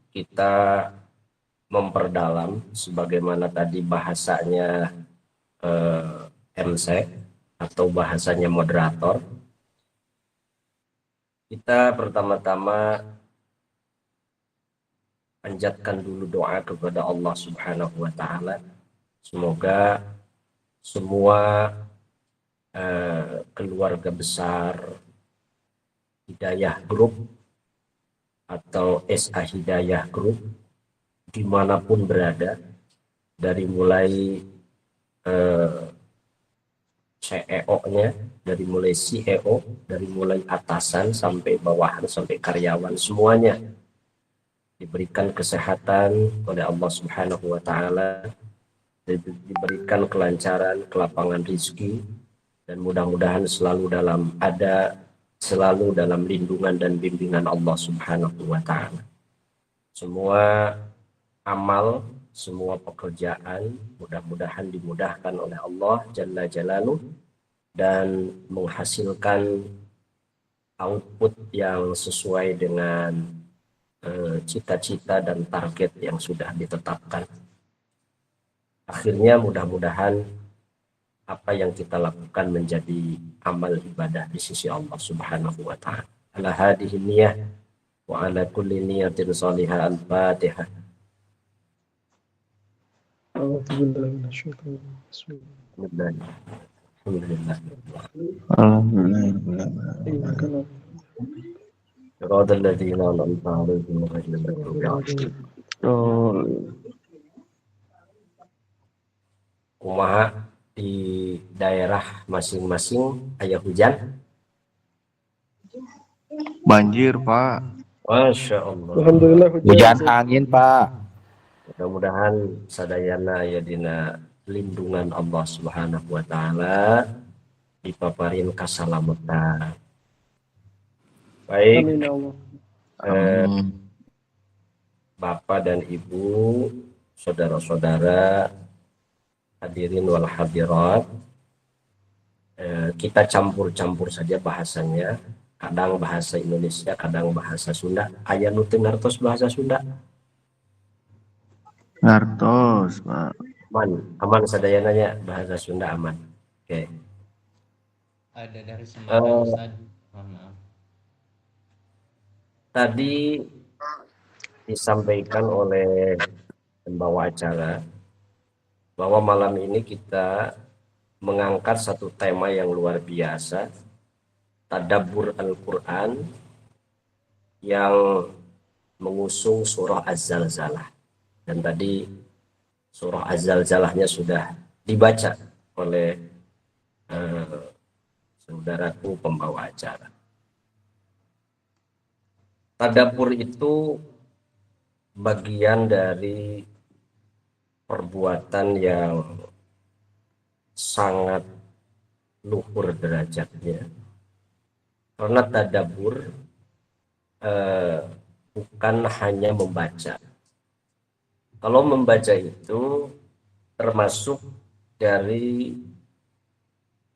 kita memperdalam sebagaimana tadi bahasanya MC atau bahasanya moderator. Kita pertama-tama panjatkan dulu doa kepada Allah Subhanahu wa Ta'ala. Semoga semua keluarga besar Hidayah Group atau SA Hidayah Group dimanapun berada, dari mulai CEO-nya, dari mulai CEO, dari mulai atasan sampai bawahan sampai karyawan, semuanya diberikan kesehatan oleh Allah Subhanahu wa Ta'ala, diberikan kelancaran, kelapangan rezeki, dan mudah-mudahan selalu dalam lindungan dan bimbingan Allah Subhanahu wa Ta'ala. Semua amal, semua pekerjaan mudah-mudahan dimudahkan oleh Allah Jalla Jalaluh dan menghasilkan output yang sesuai dengan cita-cita dan target yang sudah ditetapkan. Akhirnya mudah-mudahan apa yang kita lakukan menjadi amal ibadah di sisi Allah Subhanahu wa Ta'ala. Ala hadhihi niyah wa ala kulli niyatin salihah. Al-Fatihah. Alhamdulillah. Kumaha di daerah masing-masing aya hujan? Banjir, Pak. Masya Allah. Alhamdulillah Hujan angin, Pak. Mudah-mudahan sadayana ya dina lindungan Allah Subhanahu wa Ta'ala, dipaparin kasalametan. Baik. Amin ya Allah. Bapak dan Ibu, saudara-saudara, hadirin wal hadirat, kita campur-campur saja bahasanya. Kadang bahasa Indonesia, kadang bahasa Sunda. Aya nu teu ngartos bahasa Sunda? Ngartos, Pak. Aman sadayananya bahasa Sunda aman. Oke. Ada dari Semarang, Ustaz. Maaf. Tadi disampaikan oleh pembawa acara bahwa malam ini kita mengangkat satu tema yang luar biasa, tadabbur Al-Quran, yang mengusung surah Az-Zalzalah. Dan tadi surah Az-Zalzalahnya sudah dibaca oleh saudaraku pembawa acara. Tadabbur itu bagian dari perbuatan yang sangat luhur derajatnya. Karena tadabbur bukan hanya membaca. Kalau membaca itu termasuk dari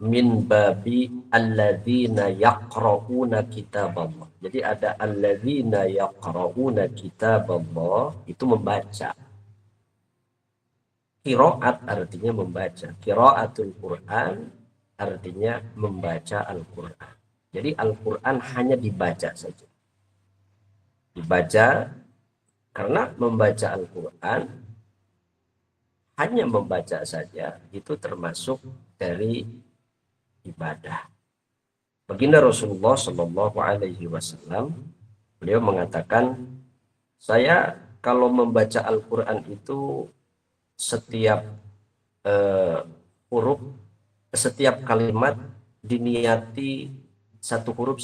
min babi alladzina yaqra'una kitaballah. Jadi ada alladzina yaqra'una kitaballah, itu membaca. Qiraat artinya membaca. Qiraatul Quran artinya membaca Al-Quran. Jadi Al-Quran hanya dibaca saja. Dibaca, karena membaca Al-Quran hanya membaca saja itu termasuk dari ibadah. Baginda Rasulullah Shallallahu Alaihi Wasallam, beliau mengatakan, saya kalau membaca Al-Quran itu setiap huruf, setiap kalimat diniati satu huruf.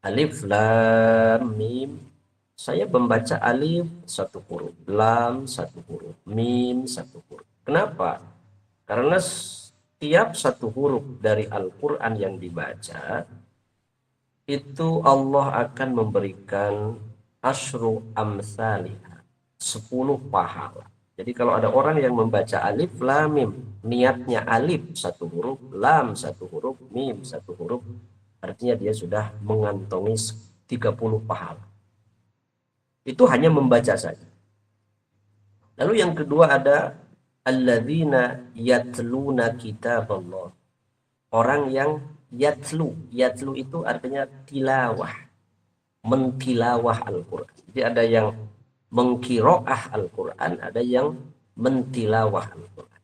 Alif, lam, mim. Saya membaca alif satu huruf, lam satu huruf, mim satu huruf. Kenapa? Karena setiap satu huruf dari Al-Quran yang dibaca, itu Allah akan memberikan asyru amsalihah, 10 pahala. Jadi kalau ada orang yang membaca alif, lam, mim, niatnya alif satu huruf, lam satu huruf, mim satu huruf, artinya dia sudah mengantongi 30 pahala. Itu hanya membaca saja. Lalu yang kedua ada alladzina yatluna kitaballah. Orang yang yatlu. Yatlu itu artinya tilawah, mentilawah Al-Quran. Jadi ada yang mengkiroah Al-Quran, ada yang mentilawah Al-Quran.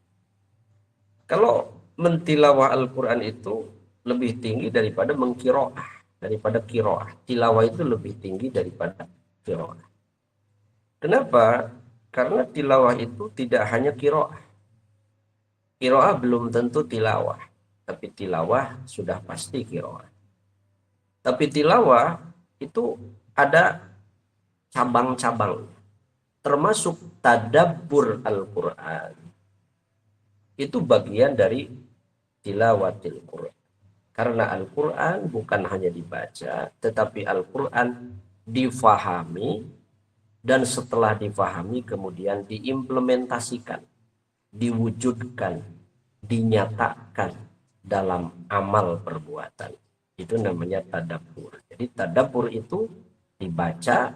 Kalau mentilawah Al-Quran itu lebih tinggi daripada mengkiroah, daripada kiroah. Tilawah itu lebih tinggi daripada kiroah. Kenapa? Karena tilawah itu tidak hanya kiroah. Kiroah belum tentu tilawah, tapi tilawah sudah pasti kiroah. Tapi tilawah itu ada cabang-cabang, termasuk tadabbur Al-Quran. Itu bagian dari tilawatil Quran. Karena Al-Quran bukan hanya dibaca, tetapi Al-Quran difahami, dan setelah difahami kemudian diimplementasikan, diwujudkan, dinyatakan dalam amal perbuatan. Itu namanya tadabbur. Jadi tadabbur itu dibaca,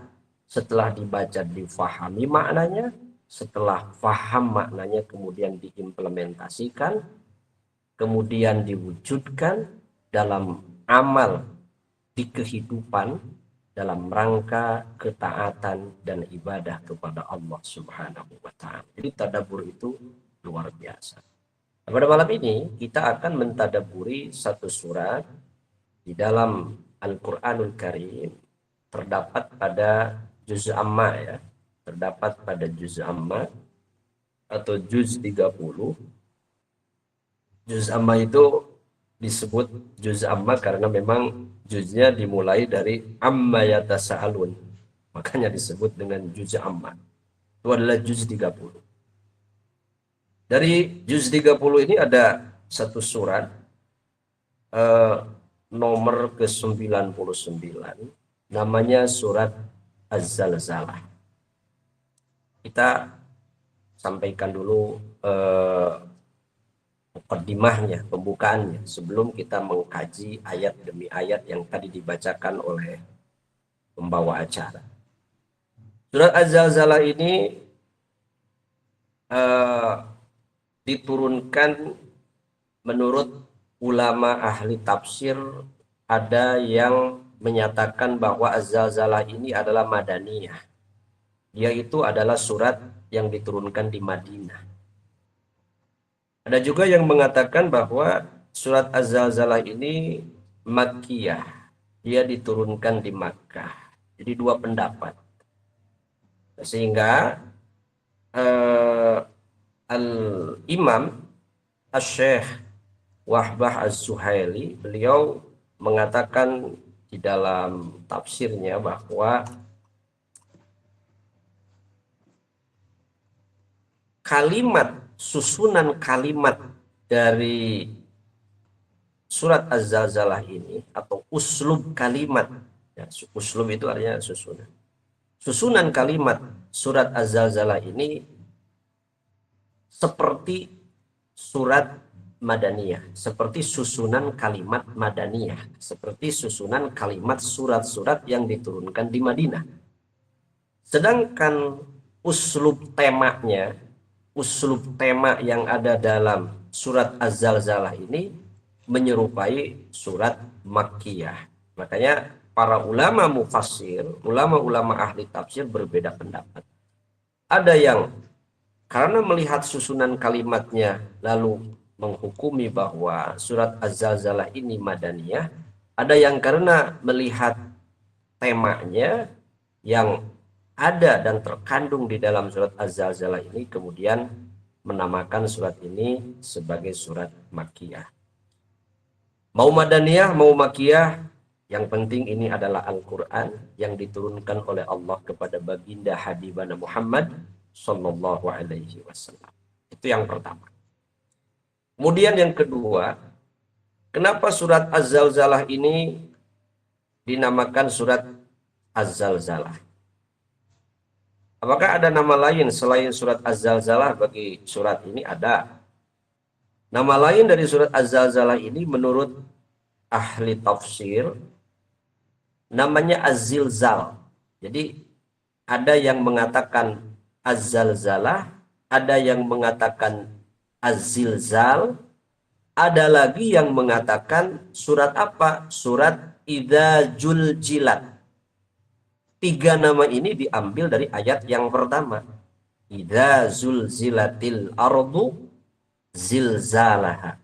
setelah dibaca difahami maknanya, setelah faham maknanya kemudian diimplementasikan, kemudian diwujudkan dalam amal di kehidupan dalam rangka ketaatan dan ibadah kepada Allah Subhanahu wa taala. Jadi tadabbur itu luar biasa. Nah, pada malam ini kita akan mentadabburi satu surat di dalam Al-Qur'anul Karim, terdapat pada juz amma ya. Terdapat pada juz amma atau juz 30. Juz amma itu disebut juz amma karena memang juznya dimulai dari amma yatasaalun. Makanya disebut dengan juz amma. Itu adalah juz 30. Dari juz 30 ini ada satu surat nomor ke-99, namanya surat Az-Zalzalah. Kita sampaikan dulu mukaddimahnya, pembukaannya, sebelum kita mengkaji ayat demi ayat yang tadi dibacakan oleh pembawa acara. Surat Az-Zalzalah ini diturunkan menurut ulama ahli tafsir, ada yang menyatakan bahwa Az-Zalzalah ini adalah madaniyah. Yaitu adalah surat yang diturunkan di Madinah. Ada juga yang mengatakan bahwa surat Az-Zalzalah ini Makkiyah. Dia diturunkan di Makkah. Jadi dua pendapat. Sehingga Al-Imam Asy-Syaikh Wahbah Az-Zuhaili, beliau mengatakan di dalam tafsirnya bahwa kalimat, susunan kalimat dari surat Az-Zalzalah ini, atau uslub kalimat ya, uslub itu artinya susunan. Susunan kalimat surat Az-Zalzalah ini seperti surat Madaniyah, seperti susunan kalimat Madaniyah, seperti susunan kalimat surat-surat yang diturunkan di Madinah. Sedangkan uslub temanya, uslub tema yang ada dalam surat Az-Zalzalah ini menyerupai surat Makkiyah. Makanya para ulama mufassir, ulama-ulama ahli tafsir berbeda pendapat. Ada yang karena melihat susunan kalimatnya lalu menghukumi bahwa surat Az-Zalzalah ini madaniyah. Ada yang karena melihat temanya yang ada dan terkandung di dalam surat Az-Zalzalah ini kemudian menamakan surat ini sebagai surat Makkiyah. Mau madaniyah, mau Makkiyah, yang penting ini adalah Al-Quran yang diturunkan oleh Allah kepada baginda Habibana Muhammad Sallallahu Alaihi Wasallam. Itu yang pertama. Kemudian yang kedua, kenapa surat Az-Zalzalah ini dinamakan surat Az-Zalzalah? Apakah ada nama lain selain surat Az-Zalzalah bagi surat ini? Ada. Nama lain dari surat Az-Zalzalah ini menurut ahli tafsir namanya Az-Zilzal. Jadi ada yang mengatakan az-zalzalah, ada yang mengatakan az-zilzal, ada lagi yang mengatakan surat apa? Surat Idza Juljilat. 3 nama ini diambil dari ayat yang pertama. Idza zulzilatil ardu zilzalaha.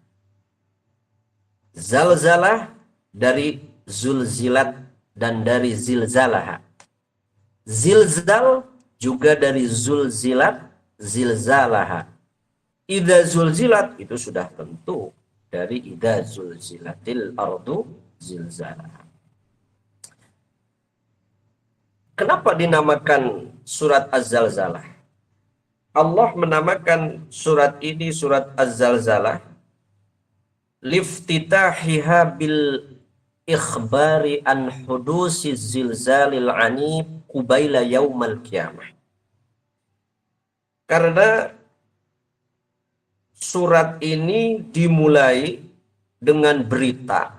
Zalzalah dari zulzilat dan dari zilzalaha. Zilzal juga dari zulzilat, zilzalaha. Idza zulzilat itu sudah tentu dari idza zulzilatil ardu zilzalaha. Kenapa dinamakan surat Az-Zalzalah? Allah menamakan surat ini surat Az-Zalzalah liftitahiha bil ikhbari an hudusi zilzalil anib kubaila yaumal qiyamah. Karena surat ini dimulai dengan berita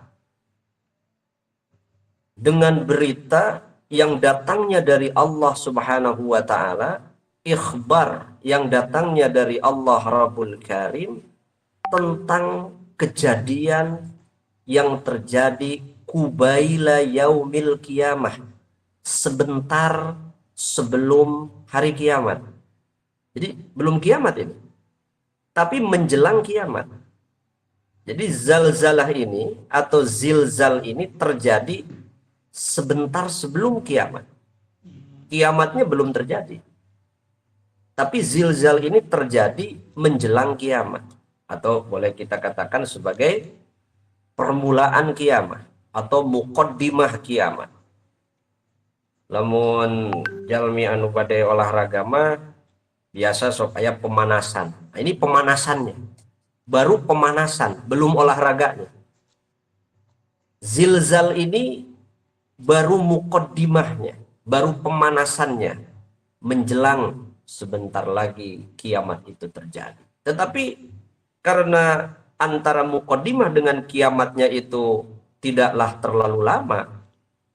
yang datangnya dari Allah Subhanahu wa taala, ikhbar yang datangnya dari Allah Rabbul Karim tentang kejadian yang terjadi kubaila yaumil qiyamah, sebentar sebelum hari kiamat. Jadi belum kiamat ini, tapi menjelang kiamat. Jadi zalzalah ini atau zilzal ini terjadi sebentar sebelum kiamat. Kiamatnya belum terjadi, tapi zilzal ini terjadi menjelang kiamat, atau boleh kita katakan sebagai permulaan kiamat atau muqaddimah kiamat. Lamun jalmi anu bade olahraga mah biasa sok aya pemanasan. Nah, ini pemanasannya. Baru pemanasan, belum olahraganya. Zilzal ini baru muqaddimahnya, baru pemanasannya menjelang sebentar lagi kiamat itu terjadi. Tetapi karena antara muqaddimah dengan kiamatnya itu tidaklah terlalu lama,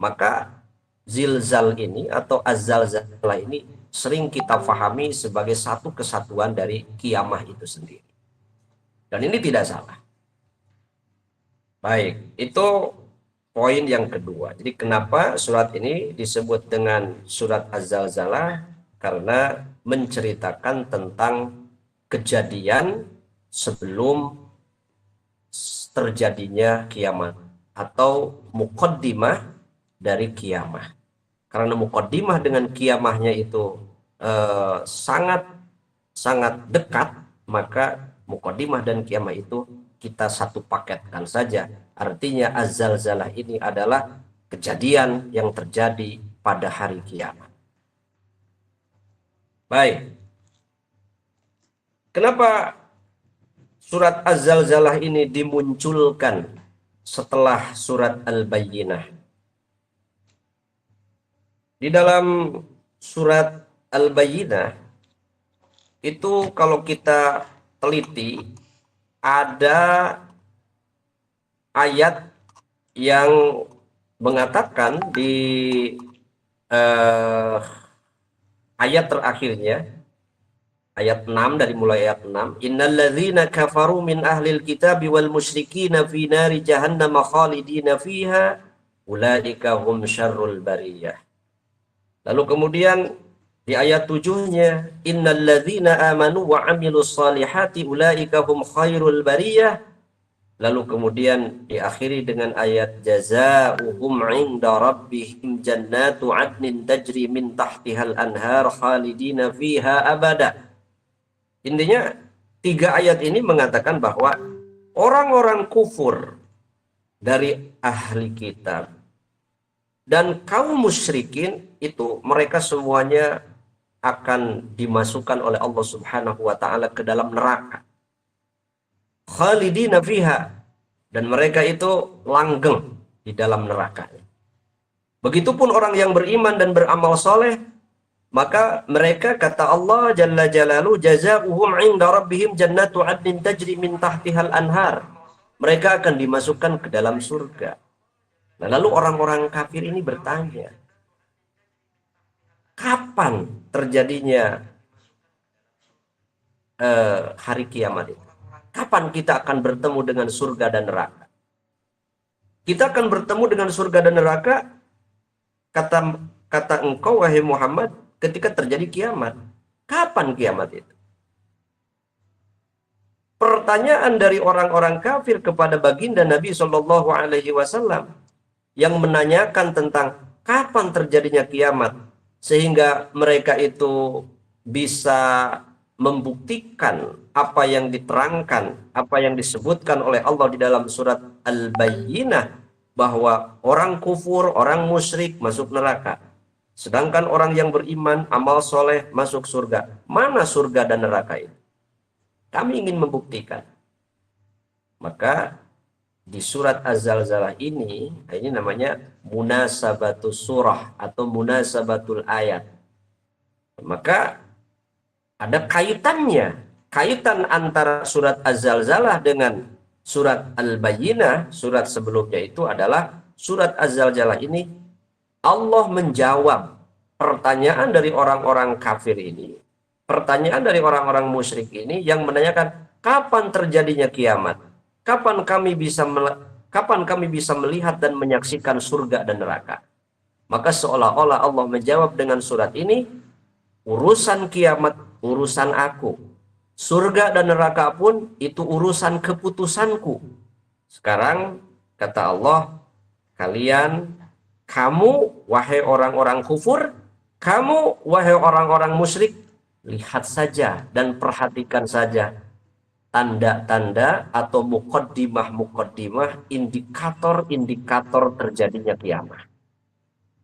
maka zilzal ini atau az-zalzalah ini sering kita fahami sebagai satu kesatuan dari kiamah itu sendiri. Dan ini tidak salah. Baik, itu poin yang kedua. Jadi kenapa surat ini disebut dengan surat Az-Zalzalah? Karena menceritakan tentang kejadian sebelum terjadinya kiamat atau muqaddimah dari kiamah. Karena muqaddimah dengan kiamahnya itu sangat dekat, maka muqaddimah dan kiamah itu kita satu paketkan saja. Artinya Az-Zalzalah ini adalah kejadian yang terjadi pada hari kiamat. Baik. Kenapa surat Az-Zalzalah ini dimunculkan setelah surat Al-Bayyinah? Di dalam surat Al-Bayyinah itu kalau kita teliti ada ayat yang mengatakan di ayat terakhirnya, ayat 6, dari mulai ayat 6, innalladzina kafaru min ahlil kitabi wal musyrikina fi nari jahannam khalidina fiha ulaika hum syarrul bariyah. Lalu kemudian di ayat 7-nya, innalladzina amanu wa amilus salihati ulaika hum khairul bariyah. Lalu kemudian diakhiri dengan ayat jazaa'uhum 'inda rabbihim jannatu 'adnin tajri min tahtihal anhar khalidina fiha abada. Intinya 3 ayat ini mengatakan bahwa orang-orang kufur dari ahli kitab dan kaum musyrikin itu mereka semuanya akan dimasukkan oleh Allah Subhanahu wa taala ke dalam neraka. Khalidina fiha, dan mereka itu langgeng di dalam neraka. Begitupun orang yang beriman dan beramal soleh, maka mereka kata Allah Jalla Jalalu jazaa'uhum 'inda rabbihim jannatu 'adnin tajri min tahtihal anhar. Mereka akan dimasukkan ke dalam surga. Nah, lalu orang-orang kafir ini bertanya, kapan terjadinya hari kiamat itu? Kapan kita akan bertemu dengan surga dan neraka? Kita akan bertemu dengan surga dan neraka, kata engkau wahai Muhammad, ketika terjadi kiamat. Kapan kiamat itu? Pertanyaan dari orang-orang kafir kepada baginda Nabi Shallallahu Alaihi Wasallam yang menanyakan tentang kapan terjadinya kiamat, sehingga mereka itu bisa membuktikan apa yang diterangkan, apa yang disebutkan oleh Allah di dalam surat Al-Bayyinah, bahwa orang kufur, orang musyrik masuk neraka, sedangkan orang yang beriman, amal soleh masuk surga. Mana surga dan neraka itu? Kami ingin membuktikan. Maka di surat Az-Zalzalah ini namanya munasabatus surah atau munasabatul ayat. Maka ada kaitannya, kaitan antara surat Az-Zalzalah dengan surat Al-Bayyinah. Surat sebelumnya itu adalah surat Az-Zalzalah ini Allah menjawab pertanyaan dari orang-orang kafir ini, pertanyaan dari orang-orang musyrik ini yang menanyakan kapan terjadinya kiamat, kapan kami bisa melihat dan menyaksikan surga dan neraka. Maka seolah-olah Allah menjawab dengan surat ini, urusan kiamat urusan aku, surga dan neraka pun itu urusan keputusanku. Sekarang kata Allah, kamu wahai orang-orang kufur, kamu wahai orang-orang musyrik, lihat saja dan perhatikan saja tanda-tanda atau muqaddimah, indikator-indikator terjadinya kiamat.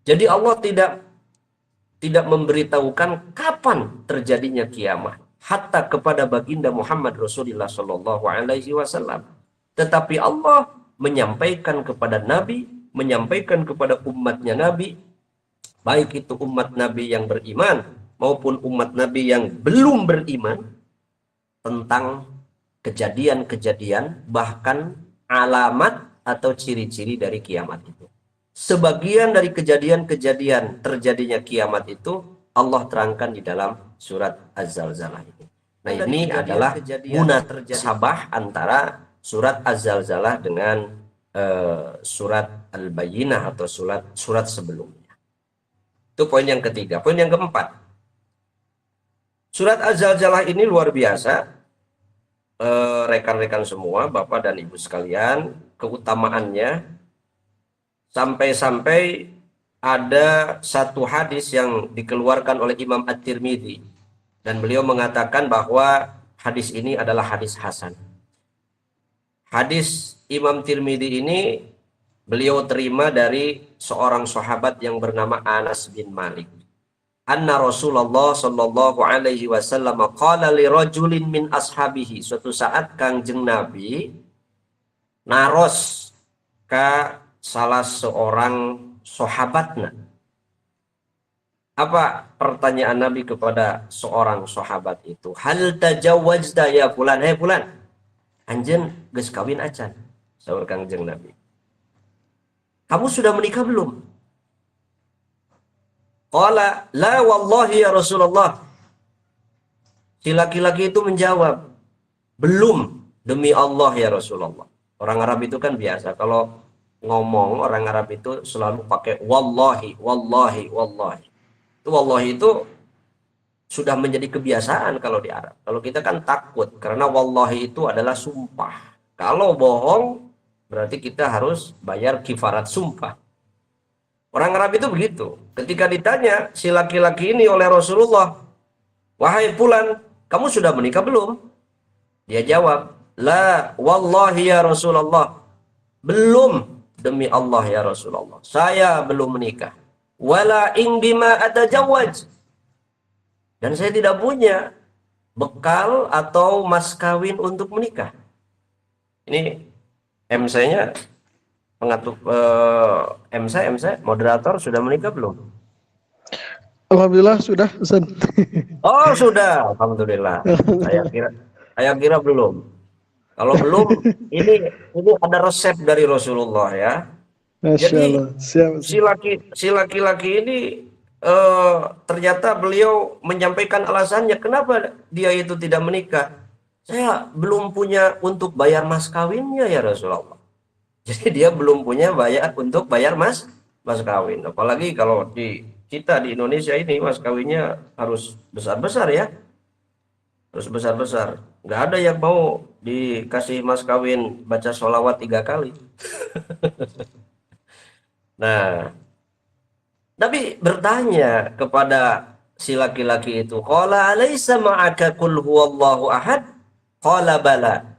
Jadi Allah tidak memberitahukan kapan terjadinya kiamat hatta kepada baginda Muhammad Rasulullah Shallallahu Alaihi Wasallam, tetapi Allah menyampaikan kepada Nabi, menyampaikan kepada umatnya Nabi, baik itu umat Nabi yang beriman maupun umat Nabi yang belum beriman, tentang kejadian-kejadian, bahkan alamat atau ciri-ciri dari kiamat itu. Sebagian dari kejadian-kejadian terjadinya kiamat itu Allah terangkan di dalam surat Az-Zalzalah ini. Nah, ini adalah munasabah antara surat Az-Zalzalah dengan surat Al-Bayyinah atau surat sebelumnya. Itu poin yang ketiga. Poin yang keempat, surat Az-Zalzalah ini luar biasa, rekan-rekan semua, Bapak dan Ibu sekalian, keutamaannya sampai-sampai ada satu hadis yang dikeluarkan oleh Imam At-Tirmidzi, dan beliau mengatakan bahwa hadis ini adalah hadis hasan. Hadis Imam Tirmidzi ini beliau terima dari seorang sahabat yang bernama Anas bin Malik. Anna Rasulullah sallallahu alaihi wasallam qala li rajulin min ashabihi. Suatu saat Kangjeng Nabi naros ka salah seorang sahabatna. Apa pertanyaan Nabi kepada seorang sahabat itu? Hal tajawwajta ya fulan? Hei fulan, anjeun geus kawin acan? Saur Kangjeng Nabi. Kamu sudah menikah belum? Qala la wallahi ya Rasulullah. Si laki-laki itu menjawab, belum demi Allah ya Rasulullah. Orang Arab itu kan biasa kalau ngomong, orang Arab itu selalu pakai wallahi, wallahi, wallahi. Itu wallahi itu sudah menjadi kebiasaan kalau di Arab. Kalau kita kan takut karena wallahi itu adalah sumpah. Kalau bohong berarti kita harus bayar kifarat sumpah. Orang Arab itu begitu. Ketika ditanya si laki-laki ini oleh Rasulullah, wahai fulan, kamu sudah menikah belum? Dia jawab, la wallahi ya Rasulullah, belum demi Allah ya Rasulullah, saya belum menikah. Wala ing bima atajawwaj, dan saya tidak punya bekal atau mas kawin untuk menikah. Ini MC-nya pengatur MC moderator sudah menikah belum? Alhamdulillah sudah, Ustaz. Oh sudah, alhamdulillah. Saya kira belum. Kalau belum, ini ada resep dari Rasulullah ya. Masya Jadi Allah. Siap. si laki-laki ini ternyata beliau menyampaikan alasannya kenapa dia itu tidak menikah. Saya belum punya untuk bayar mas kawinnya ya Rasulullah. Jadi dia belum punya bayar untuk bayar mas kawin. Apalagi kalau di kita di Indonesia ini mas kawinnya harus besar-besar ya. Harus besar-besar. Nggak ada yang mau dikasih mas kawin baca sholawat 3 kali. Nah, Nabi bertanya kepada si laki-laki itu, qala alaysa ma'aka qul huwallahu ahad? Qala bala.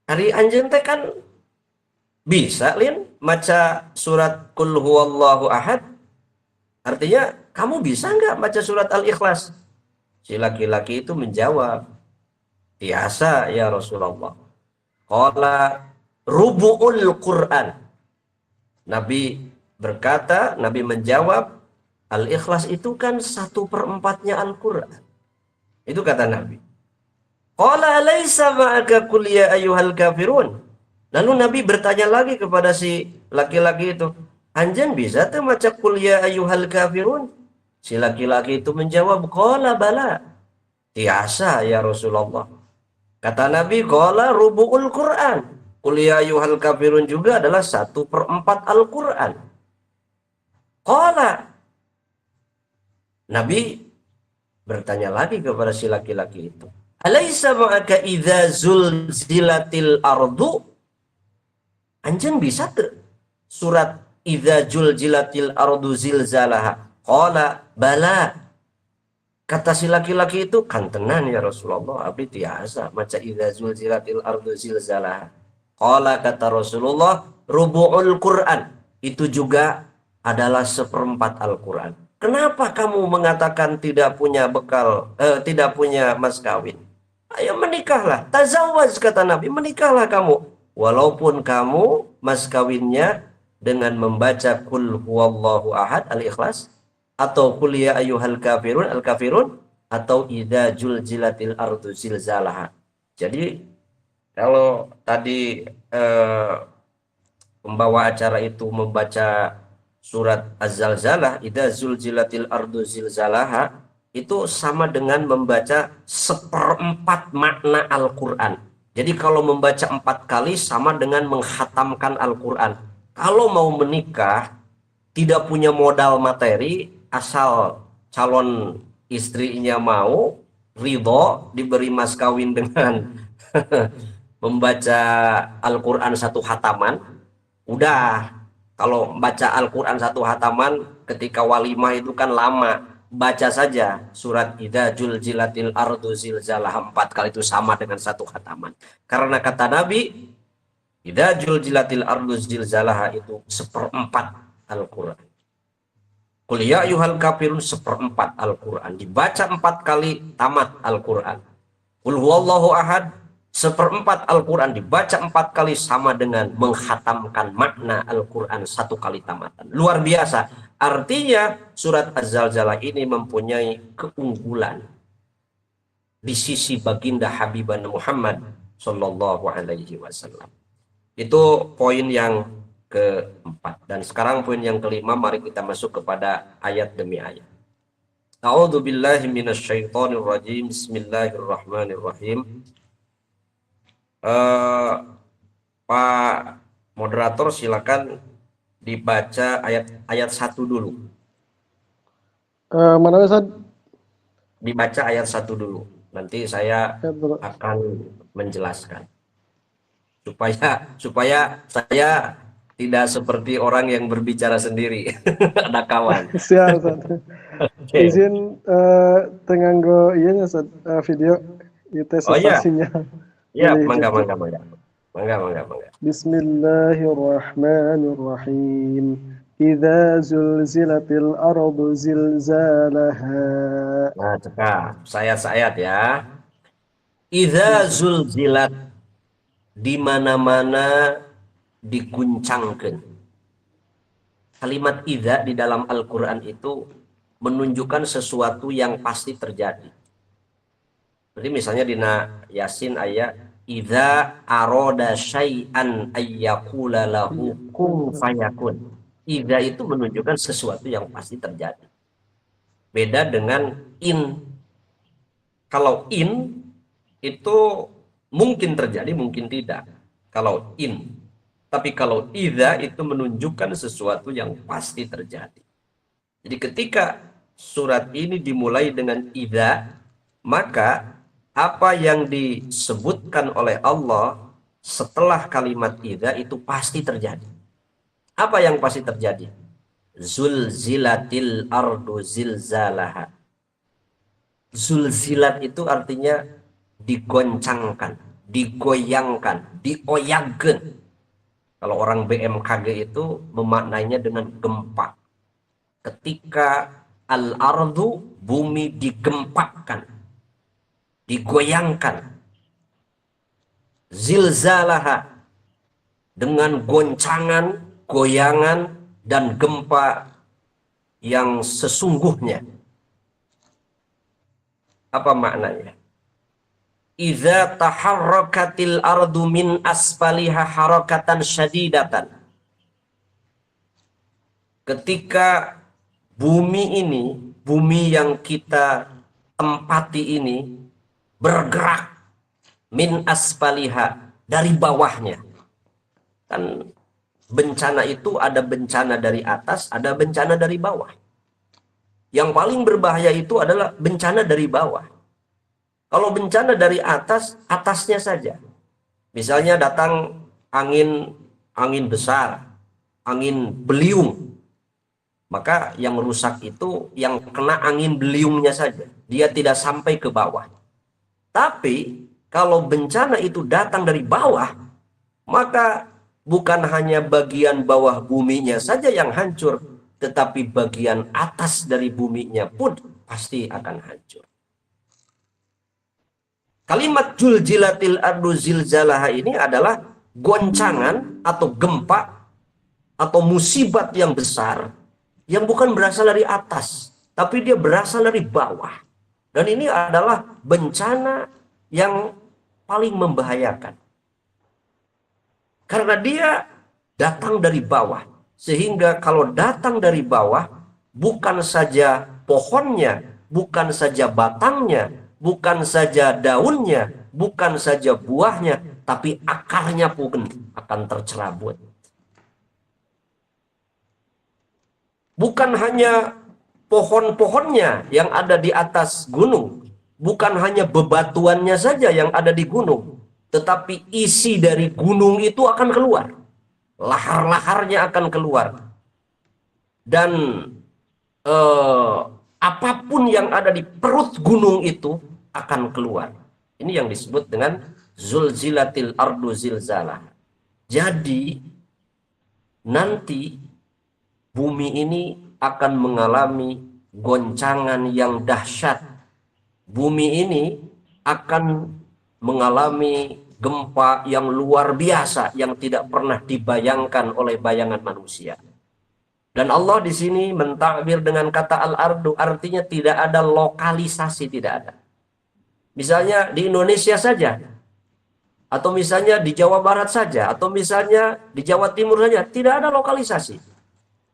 Hari anjeun teh kan bisa Lin maca surat qul huwallahu ahad? Artinya kamu bisa nggak baca surat Al-Ikhlas? Si laki-laki itu menjawab, biasa ya Rasulullah. Qala rubu'ul Qur'an. Nabi berkata, Nabi menjawab, Al-Ikhlas itu kan 1/4-nya Al-Quran. Itu kata Nabi. Qala alaysa ma'aka qul ya ayyuhal kafirun. Lalu Nabi bertanya lagi kepada si laki-laki itu, anjen bisa tuh maca qul ya ayyuhal kafirun? Si laki-laki itu menjawab, qala bala. Biasa ya Rasulullah. Kata Nabi, qala rubu'ul Quran. Qul ya ayyuhal kafirun juga adalah 1/4 Al-Quran. Qala. Nabi bertanya lagi kepada si laki-laki itu. Alaysa ma'aka idza zulzilatil ardu? Anjen bisa tuh surat idza zulzilatil ardu zilzalaha. Qala bala. Kata si laki-laki itu, kan tenan ya Rasulullah, abdi tiasa maca idza zulzilatil ardu zilzalaha. Qala kata Rasulullah, rubu'ul Quran. Itu juga adalah 1/4 Al-Quran. Kenapa kamu mengatakan tidak punya bekal, tidak punya mas kawin? Ayo menikahlah. Tazawwaj kata Nabi, menikahlah kamu. Walaupun kamu mas kawinnya dengan membaca Qul huwallahu ahad Al-Ikhlas, atau Qul ya ayyuhal kafirun Al-Kafirun, atau idza juljilatil ardu zilzalaha. Jadi kalau tadi pembawa acara itu membaca surat Az-Zalzalah, idza zulzilatil ardu zilzalaha, itu sama dengan membaca 1/4 makna Al-Quran. Jadi kalau membaca 4 kali sama dengan menghatamkan Al-Quran. Kalau mau menikah, tidak punya modal materi, asal calon istrinya mau, ridho, diberi mas kawin dengan membaca Al-Quran 1 hataman, udah. Kalau baca Al-Quran 1 hataman ketika walimah itu kan lama, baca saja surat idza juljilatil ardu zilzalaha 4 kali itu sama dengan 1 hataman. Karena kata Nabi, idza juljilatil ardu zilzalaha itu 1/4 Al-Quran. Qul ya ayyuhal kafirun 1/4 Al-Quran. Dibaca 4 kali tamat Al-Quran. Qul huwallahu ahad 1/4 Al-Quran. Dibaca 4 kali sama dengan menghatamkan makna Al-Quran 1 kali tamatan. Luar biasa. Artinya surat Az-Zalzalah ini mempunyai keunggulan di sisi baginda Habibana Muhammad Sallallahu Alaihi Wasallam. Itu poin yang keempat. Dan sekarang poin yang kelima, mari kita masuk kepada ayat demi ayat. A'udzu billahi minasyaitonir rajim. Bismillahirrahmanirrahim. Pak moderator silakan dibaca ayat 1 dulu. Mana Ustaz? Dibaca ayat 1 dulu. Nanti saya Ya, betul. akan menjelaskan. Supaya saya tidak seperti orang yang berbicara sendiri. Ada kawan. Siap Ustaz. Oke. Izin tenganggo iya nya Ustaz, video itu Oh iya. sensasinya. Ya, Boleh mangga. izin. Mangga. Bismillahirrahmanirrahim. Idza zulzilatil ardu zilzalaha. Nah, cekap. Sayat-sayat ya. Idza zulzilat, di mana-mana diguncangkan. Kalimat idza di dalam Al-Quran itu menunjukkan sesuatu yang pasti terjadi. Jadi misalnya di Yasin ayat idza aroda syai'an ayyakula lahu kun fayakun. Idza itu menunjukkan sesuatu yang pasti terjadi. Beda dengan in. Kalau in itu mungkin terjadi, mungkin tidak. Kalau in. Tapi kalau idza itu menunjukkan sesuatu yang pasti terjadi. Jadi ketika surat ini dimulai dengan idza, maka apa yang disebutkan oleh Allah setelah kalimat idza itu pasti terjadi. Apa yang pasti terjadi? Zulzilatil ardu zilzalaha. Zulzilat itu artinya digoncangkan, digoyangkan, dioyagkan. Kalau orang BMKG itu memaknainya dengan gempa. Ketika al-ardu, bumi digempakan, digoyangkan. Zilzalaha, dengan goncangan, goyangan, dan gempa yang sesungguhnya. Apa maknanya? Idza taharrakatil ardu min asfaliha harakatan syadidatan. Ketika bumi ini, bumi yang kita tempati ini bergerak min asfaliha, dari bawahnya. Kan bencana itu ada bencana dari atas, ada bencana dari bawah. Yang paling berbahaya itu adalah bencana dari bawah. Kalau bencana dari atas, atasnya saja. Misalnya datang angin besar, angin beliung. Maka yang rusak itu yang kena angin beliungnya saja. Dia tidak sampai ke bawah. Tapi kalau bencana itu datang dari bawah, maka bukan hanya bagian bawah buminya saja yang hancur, tetapi bagian atas dari buminya pun pasti akan hancur. Kalimat zulzilatil ardu zilzalaha ini adalah goncangan atau gempa atau musibat yang besar yang bukan berasal dari atas, tapi dia berasal dari bawah. Dan ini adalah bencana yang paling membahayakan. Karena dia datang dari bawah. Sehingga kalau datang dari bawah, bukan saja pohonnya, bukan saja batangnya, bukan saja daunnya, bukan saja buahnya, tapi akarnya pun akan tercerabut. Bukan hanya pohon-pohonnya yang ada di atas gunung, bukan hanya bebatuannya saja yang ada di gunung, tetapi isi dari gunung itu akan keluar. Lahar-laharnya akan keluar. Dan apapun yang ada di perut gunung itu akan keluar. Ini yang disebut dengan zulzilatil ardu zilzalah. Jadi nanti bumi ini akan mengalami goncangan yang dahsyat. Bumi ini akan mengalami gempa yang luar biasa yang tidak pernah dibayangkan oleh bayangan manusia. Dan Allah di sini mentakbir dengan kata al-ardu, artinya tidak ada lokalisasi, tidak ada. Misalnya di Indonesia saja, atau misalnya di Jawa Barat saja, atau misalnya di Jawa Timur saja, tidak ada lokalisasi.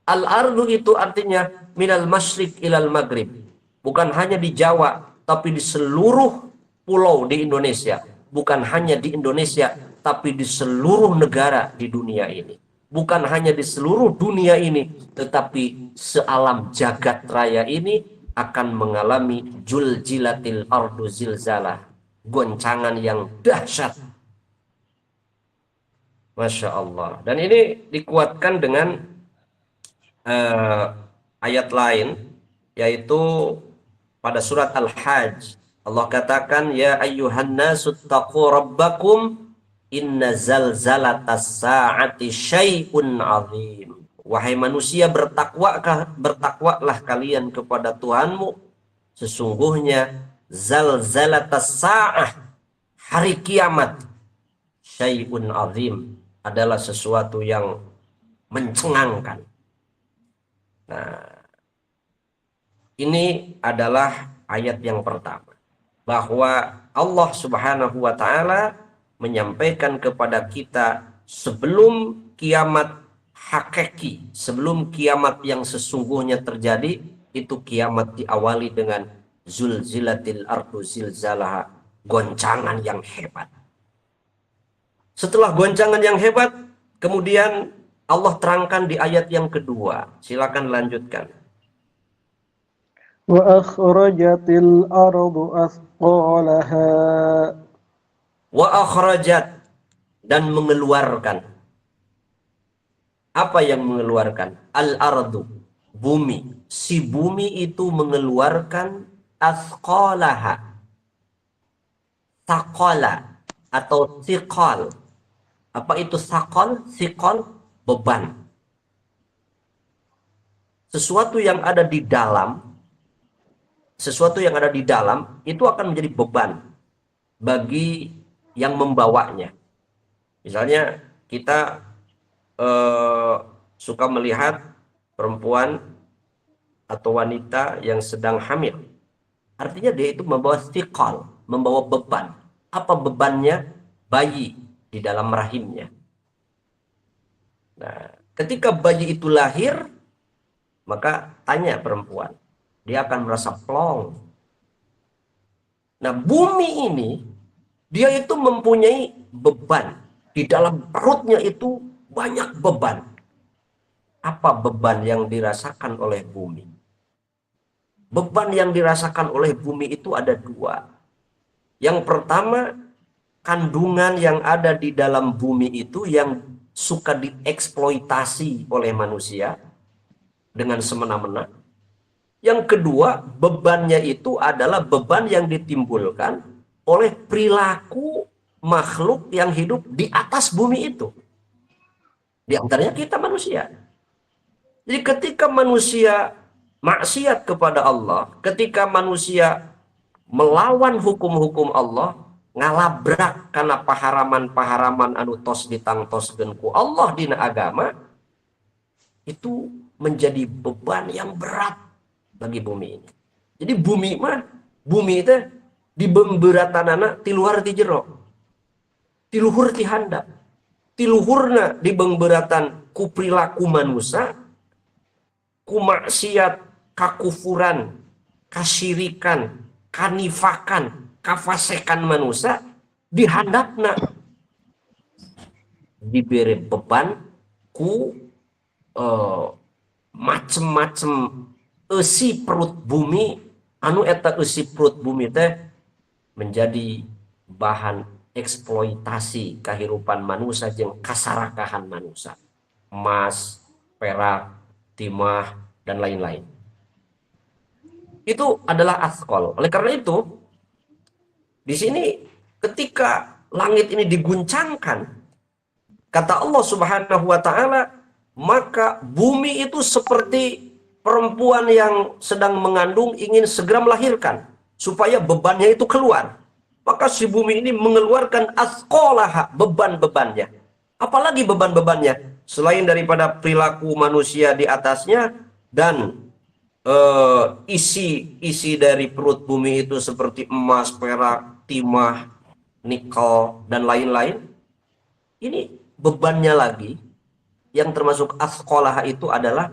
Al-ardu itu artinya minal masyriq ilal maghrib. Bukan hanya di Jawa, tapi di seluruh pulau di Indonesia. Bukan hanya di Indonesia, tapi di seluruh negara di dunia ini. Bukan hanya di seluruh dunia ini, tetapi sealam jagat raya ini akan mengalami zulzilatil ardu zilzalah. Goncangan yang dahsyat. Masya Allah. Dan ini dikuatkan dengan ayat lain, yaitu pada surat Al-Hajj. Allah katakan, ya ayyuhan nasu taqu rabbakum inna zalzalatas sa'ati syai'un azim. Wahai manusia, bertakwalah kalian kepada Tuhanmu. Sesungguhnya zalzalatas sa'ah, hari kiamat, syai'un azim, adalah sesuatu yang mencengangkan. Nah, ini adalah ayat yang pertama. Bahwa Allah Subhanahu wa ta'ala menyampaikan kepada kita sebelum kiamat hakiki, sebelum kiamat yang sesungguhnya terjadi, itu kiamat diawali dengan zulzilatil ardu zilzalaha, goncangan yang hebat. Setelah goncangan yang hebat, kemudian Allah terangkan di ayat yang kedua. Silakan lanjutkan. Wa akhrajatil ardu athqalaha. Wa akhrajat, dan mengeluarkan. Apa yang mengeluarkan? Al-ardu, bumi. Si bumi itu mengeluarkan athqalaha. Thaqala atau thiqal. Apa itu thaqal? Thiqal, beban. Sesuatu yang ada di dalam, itu akan menjadi beban bagi yang membawanya. Misalnya kita suka melihat perempuan atau wanita yang sedang hamil. Artinya dia itu membawa thiqal, membawa beban. Apa bebannya? Bayi di dalam rahimnya. Nah, ketika bayi itu lahir, maka tanya perempuan, dia akan merasa plong. Nah, bumi ini, dia itu mempunyai beban. Di dalam perutnya itu banyak beban. Apa beban yang dirasakan oleh bumi? Beban yang dirasakan oleh bumi itu ada dua. Yang pertama, kandungan yang ada di dalam bumi itu yang suka dieksploitasi oleh manusia dengan semena-mena. Yang kedua, bebannya itu adalah beban yang ditimbulkan oleh perilaku makhluk yang hidup di atas bumi itu. Di antaranya kita manusia. Jadi ketika manusia maksiat kepada Allah, ketika manusia melawan hukum-hukum Allah, ngalabrak karena paharaman-paharaman anu tos ditangtoskeun ku Allah dina agama, itu menjadi beban yang berat bagi bumi ini. Jadi bumi itu di bembeuratanana ti luar ti jero, ti luhur ti handap, ti luhurna di bembeuratan ku perilaku manusia, ku maksiat, kakufuran, kasyirikan, kanifakan, kafasekan manusia, di handapna diberi beban ku macem-macem isi perut bumi, anu eta isi perut bumi teh menjadi bahan eksploitasi kehidupan manusia jeung kasarakahan manusia. Emas, perak, timah, dan lain-lain. Itu adalah athqal. Oleh karena itu, di sini ketika langit ini diguncangkan, kata Allah Subhanahu wa taala, maka bumi itu seperti perempuan yang sedang mengandung ingin segera melahirkan supaya bebannya itu keluar. Maka si bumi ini mengeluarkan athqalaha, beban-bebannya. Apalagi beban-bebannya selain daripada perilaku manusia di atasnya dan isi dari perut bumi itu seperti emas, perak, timah, nikel, dan lain-lain. Ini bebannya lagi yang termasuk athqalaha itu adalah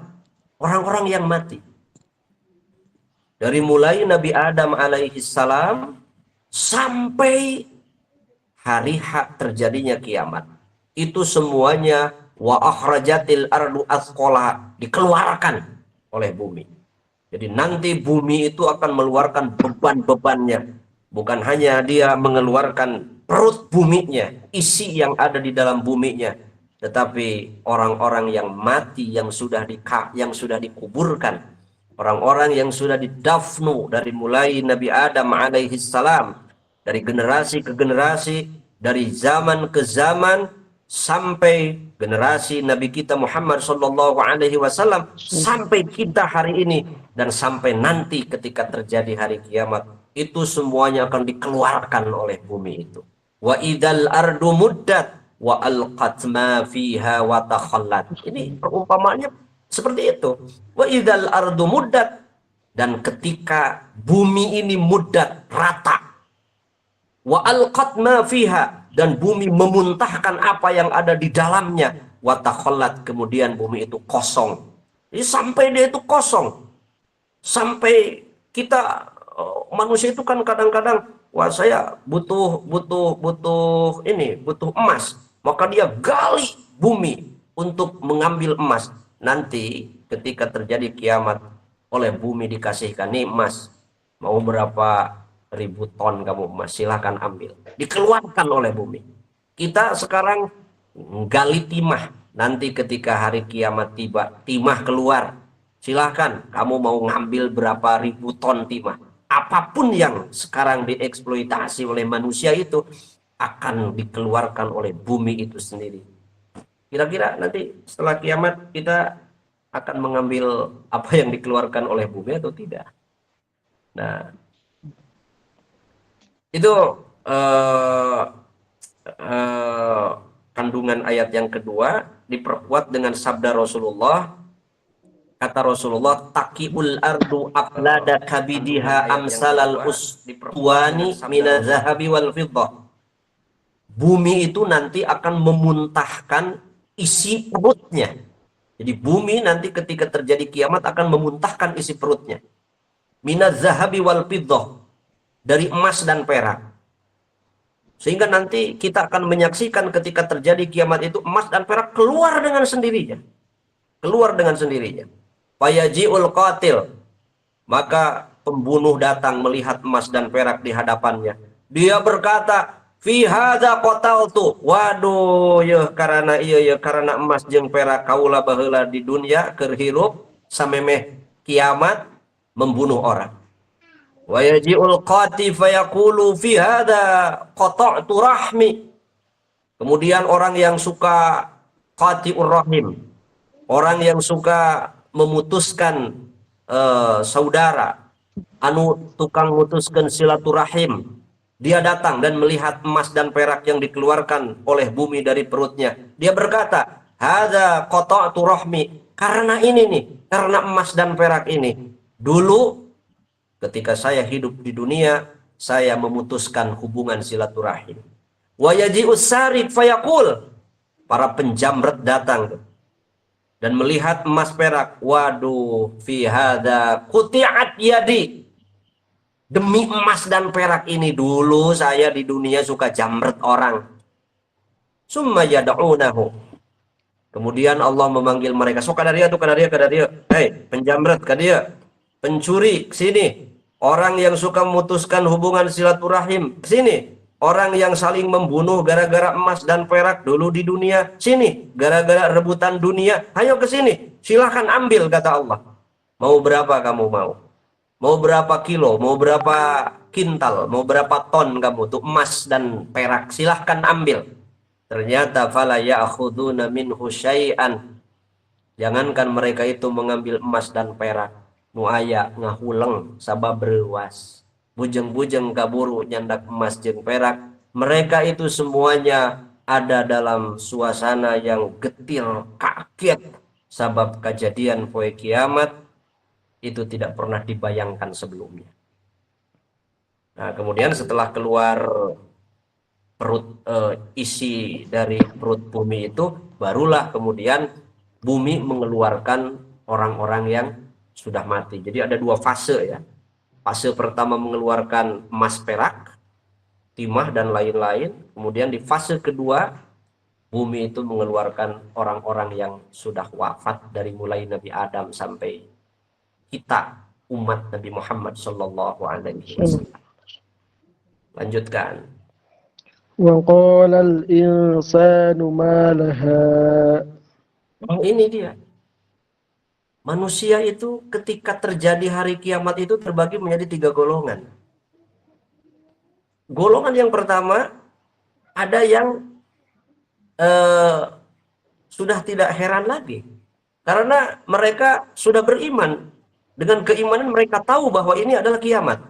orang-orang yang mati. Dari mulai Nabi Adam alaihi salam sampai hari hak terjadinya kiamat. Itu semuanya wa akhrajatil ardu athqalaha, dikeluarkan oleh bumi. Jadi nanti bumi itu akan mengeluarkan beban-bebannya. Bukan hanya dia mengeluarkan perut buminya, isi yang ada di dalam buminya, tetapi orang-orang yang mati yang sudah dikuburkan, orang-orang yang sudah didafnu dari mulai Nabi Adam alaihi salam, dari generasi ke generasi, dari zaman ke zaman, sampai generasi Nabi kita Muhammad sallallahu alaihi wasallam, sampai kita hari ini, dan sampai nanti ketika terjadi hari kiamat, itu semuanya akan dikeluarkan oleh bumi itu. Wa idzal ardu muddat wa alqat ma fiha wa takhallat. Ini perumpamaannya seperti itu. Wa idzal ardu muddat, dan ketika bumi ini muddat, rata. Wa alqat ma fiha, dan bumi memuntahkan apa yang ada di dalamnya. watakhallat, kemudian bumi itu kosong. Jadi sampai dia itu kosong, sampai kita manusia itu kan kadang-kadang, wah saya butuh emas, maka dia gali bumi untuk mengambil emas. Nanti ketika terjadi kiamat, oleh bumi dikasihkan nih emas, mau berapa ribu ton kamu emas, silahkan ambil, dikeluarkan oleh bumi. Kita sekarang gali timah, nanti ketika hari kiamat tiba, timah keluar, silahkan kamu mau ngambil berapa ribu ton timah. Apapun yang sekarang dieksploitasi oleh manusia itu akan dikeluarkan oleh bumi itu sendiri. Kira-kira nanti setelah kiamat kita akan mengambil apa yang dikeluarkan oleh bumi atau tidak? Nah, itu kandungan ayat yang kedua diperkuat dengan sabda Rasulullah. Kata Rasulullah, taqiul ardu aqlada kabidiha amsalal uswani minaz zahabi wal fiddah. Bumi itu nanti akan memuntahkan isi perutnya. Jadi bumi nanti ketika terjadi kiamat akan memuntahkan isi perutnya. Minaz zahabi wal fiddah, dari emas dan perak. Sehingga nanti kita akan menyaksikan ketika terjadi kiamat itu emas dan perak keluar dengan sendirinya. Keluar dengan sendirinya. Fayaji'ul qatil, maka pembunuh datang melihat emas dan perak di hadapannya. Dia berkata, fi hadza qataltu. Waduh, ya karena karena emas jeung perak kaula baheula di dunia keur hirup samemeh kiamat membunuh orang. Wa yaji'ul qati fayaqulu fi hadza qata'tu rahmi. Kemudian orang yang suka qati'ur rahim, orang yang suka memutuskan saudara, anu tukang mutuskan silaturahim, dia datang dan melihat emas dan perak yang dikeluarkan oleh bumi dari perutnya. Dia berkata, hadza qata'tu rahmi, karena ini nih, karena emas dan perak ini. Dulu ketika saya hidup di dunia, saya memutuskan hubungan silaturahim. Wa yaji'us sarik fayaqul, para penjamret datang dan melihat emas perak. Waduh, fi hadza quti'at yadi. Demi emas dan perak ini dulu saya di dunia suka jamret orang. Summa yad'unahu. Kemudian Allah memanggil mereka. So kadaria tuh kadaria. Hei, penjamret kadaria. Pencuri sini. Orang yang suka memutuskan hubungan silaturahim sini. Orang yang saling membunuh gara-gara emas dan perak dulu di dunia, sini. Gara-gara rebutan dunia, ayo ke sini. Silahkan ambil, kata Allah. Mau berapa kamu mau? Mau berapa kilo? Mau berapa kintal? Mau berapa ton kamu tuh emas dan perak? Silahkan ambil. Ternyata fala ya'khuduna minhu syai'an. Jangankan mereka itu mengambil emas dan perak, nu aya ngahuleng sabab beruas. Bujeng-bujeng kaburu nyandak emas jeung perak, mereka itu semuanya ada dalam suasana yang getir, kaget, sabab kejadian poe kiamat itu tidak pernah dibayangkan sebelumnya. Nah, kemudian setelah keluar perut isi dari perut bumi itu, barulah kemudian bumi mengeluarkan orang-orang yang sudah mati. Jadi ada dua fase ya. Fase pertama mengeluarkan emas perak, timah dan lain-lain. Kemudian di fase kedua, bumi itu mengeluarkan orang-orang yang sudah wafat dari mulai Nabi Adam sampai kita umat Nabi Muhammad sallallahu alaihi wasallam. Lanjutkan. Wa qala al-insanu ma laha. Ini dia. Manusia itu ketika terjadi hari kiamat itu terbagi menjadi 3 golongan. Golongan yang pertama, ada yang sudah tidak heran lagi. Karena mereka sudah beriman. Dengan keimanan mereka tahu bahwa ini adalah kiamat.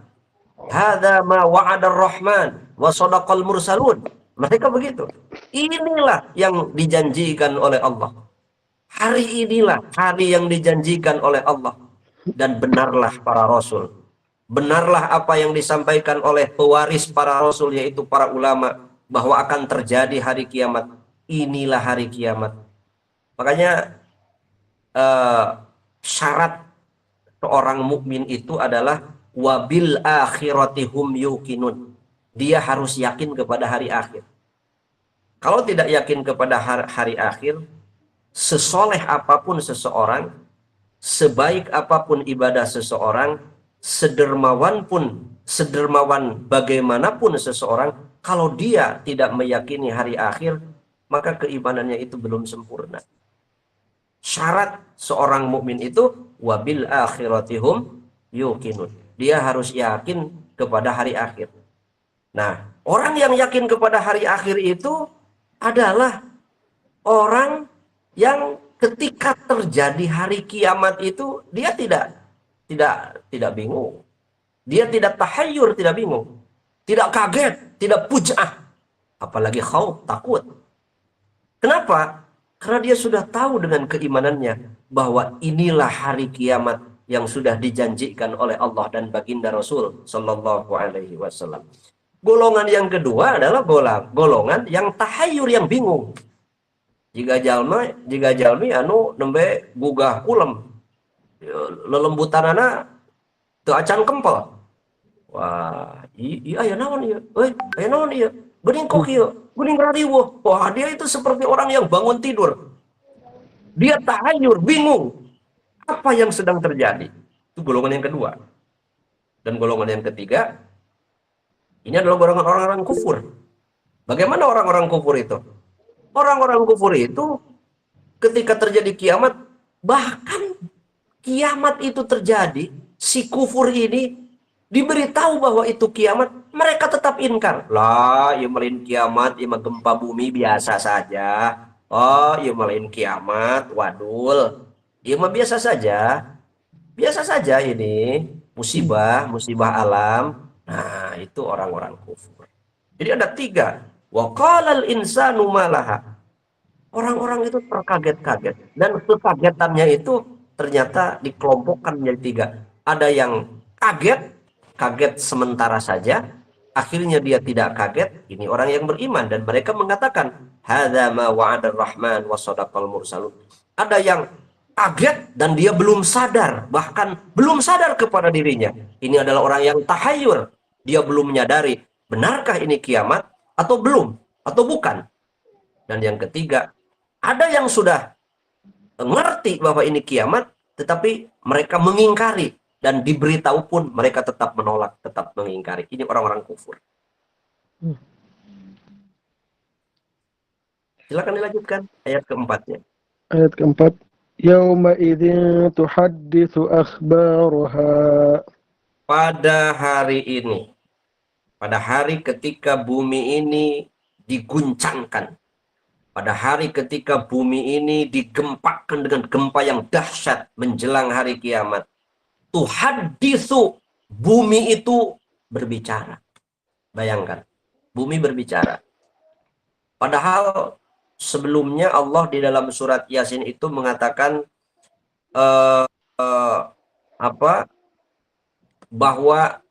Hadza ma wa'adar rahman wa sadaqal mursalun. Mereka begitu. Inilah yang dijanjikan oleh Allah. Hari inilah hari yang dijanjikan oleh Allah. Dan benarlah para rasul. Benarlah apa yang disampaikan oleh pewaris para rasul, yaitu para ulama, bahwa akan terjadi hari kiamat. Inilah hari kiamat. Makanya syarat seorang mukmin itu adalah wabil akhiratihum yuqinun. Dia harus yakin kepada hari akhir. Kalau tidak yakin kepada hari akhir, sesoleh apapun seseorang, sebaik apapun ibadah seseorang, sedermawan bagaimanapun seseorang, kalau dia tidak meyakini hari akhir, maka keimanannya itu belum sempurna. Syarat seorang mukmin itu wabil akhiratihum yuqinun. Dia harus yakin kepada hari akhir. Nah, orang yang yakin kepada hari akhir itu adalah orang yang ketika terjadi hari kiamat itu dia tidak bingung. Dia tidak tahayyur, tidak bingung. Tidak kaget, tidak pujah. Apalagi khauf, takut. Kenapa? Karena dia sudah tahu dengan keimanannya bahwa inilah hari kiamat yang sudah dijanjikan oleh Allah dan baginda Rasul Sallallahu Alaihi Wasallam. Golongan yang kedua adalah golongan yang tahayyur, yang bingung. Jika jalmi anu nembe gugah kulem, lelembutanana teu acan kempel. Wah, iya aya naon ieu? Aya naon ieu? Geuning kok ieu? Geuning rariweuh. Wah, dia itu seperti orang yang bangun tidur. Dia tahayur, bingung. Apa yang sedang terjadi? Itu golongan yang kedua. Dan golongan yang ketiga, ini adalah golongan orang-orang kufur. Bagaimana orang-orang kufur itu? Orang-orang kufur itu ketika terjadi kiamat, bahkan kiamat itu terjadi, si kufur ini diberitahu bahwa itu kiamat, mereka tetap inkar. Lah, ya melin kiamat, ya gempa bumi biasa saja. Oh, ya melin kiamat, wadul. Ya mah biasa saja. Biasa saja ini, musibah alam. Nah, itu orang-orang kufur. Jadi ada tiga. Wa qalal insanu malaha. Orang-orang itu terkaget-kaget. Dan kekagetannya itu ternyata dikelompokkan menjadi tiga. Ada yang kaget sementara saja, akhirnya dia tidak kaget. Ini orang yang beriman dan mereka mengatakan hadza ma wa'adar rahman wa sadaqal mursalun. Ada yang kaget dan dia belum sadar, bahkan belum sadar kepada dirinya. Ini adalah orang yang tahayyur. Dia belum menyadari benarkah ini kiamat atau belum atau bukan. Dan yang ketiga, ada yang sudah ngerti bahwa ini kiamat tetapi mereka mengingkari. Dan diberitahu pun mereka tetap menolak, tetap mengingkari. Ini orang-orang kufur. Silakan dilanjutkan ayat keempatnya. Ayat keempat. Yauma idzin tuhadditsu akhbaraha. Pada hari ini, pada hari ketika bumi ini diguncangkan, pada hari ketika bumi ini digempakan dengan gempa yang dahsyat menjelang hari kiamat, tuhaditsu, bumi itu berbicara. Bayangkan, bumi berbicara. Padahal sebelumnya Allah di dalam surat Yasin itu mengatakan bahwa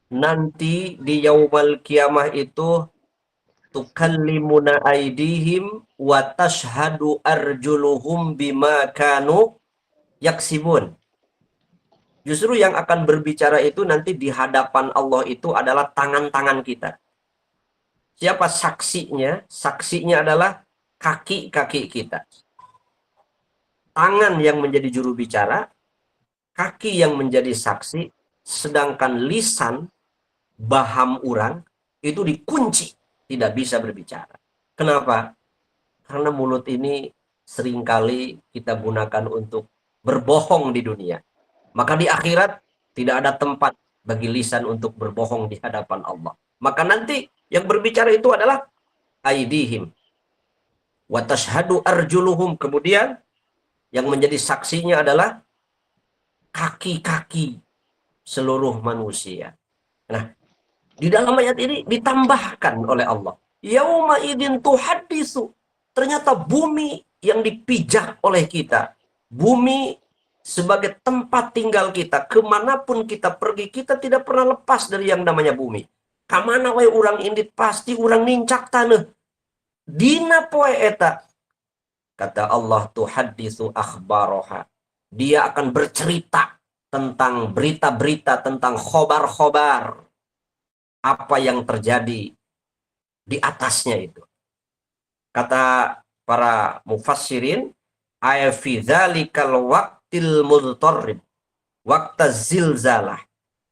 nanti di yaumal kiamah itu tukallimuna aidihim wa tashhadu arjuluhum bima kanu yaksibun. Justru yang akan berbicara itu nanti di hadapan Allah itu adalah tangan-tangan kita. Siapa saksinya? Saksinya adalah kaki-kaki kita. Tangan yang menjadi juru bicara, kaki yang menjadi saksi, sedangkan lisan, baham orang, itu dikunci, tidak bisa berbicara. Kenapa? Karena mulut ini seringkali kita gunakan untuk berbohong di dunia. Maka di akhirat tidak ada tempat bagi lisan untuk berbohong di hadapan Allah. Maka nanti yang berbicara itu adalah aidihim wa tashhadu arjuluhum. Kemudian yang menjadi saksinya adalah kaki-kaki seluruh manusia. Nah, di dalam ayat ini ditambahkan oleh Allah, yauma idzin tuhaddisu. Ternyata bumi yang dipijak oleh kita, bumi sebagai tempat tinggal kita, kemanapun kita pergi, kita tidak pernah lepas dari yang namanya bumi. Kamana wae urang indit pasti urang nincak taneuh. Dina poe eta Kata Allah, tuhadditsu akhbaroha. Dia akan bercerita tentang berita-berita, tentang khobar-khobar. Apa yang terjadi di atasnya itu. Kata para mufassirin, ay fi dzalikal waqtil mudtarrib, waqtaz zilzalah,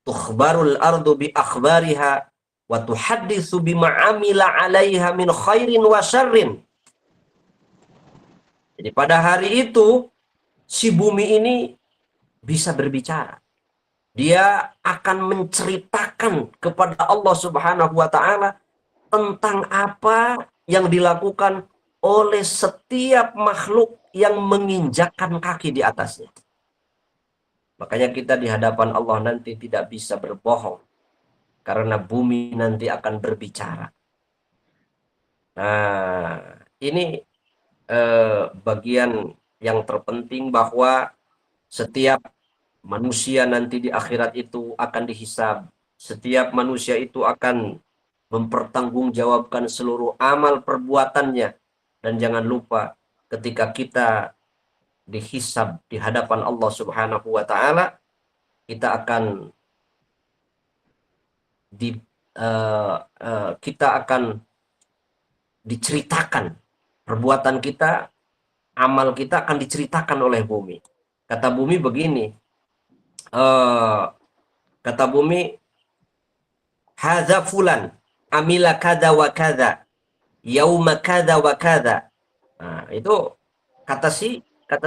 tukhbarul ardu bi akhbariha wa tuhadditsu bima amila 'alaiha min khairin wa syarrin. Jadi pada hari itu si bumi ini bisa berbicara. Dia akan menceritakan kepada Allah Subhanahu wa taala tentang apa yang dilakukan oleh setiap makhluk yang menginjakkan kaki di atasnya. Makanya kita di hadapan Allah nanti tidak bisa berbohong. Karena bumi nanti akan berbicara. Nah, ini bagian yang terpenting bahwa setiap manusia nanti di akhirat itu akan dihisab. Setiap manusia itu akan mempertanggungjawabkan seluruh amal perbuatannya. Dan jangan lupa ketika kita dihisab di hadapan Allah Subhanahu wa taala, kita akan kita akan diceritakan perbuatan kita, amal kita akan diceritakan oleh bumi. Kata bumi begini, kata bumi, hadza fulan amila kada wa kada yauma kada wa kada. Nah, itu kata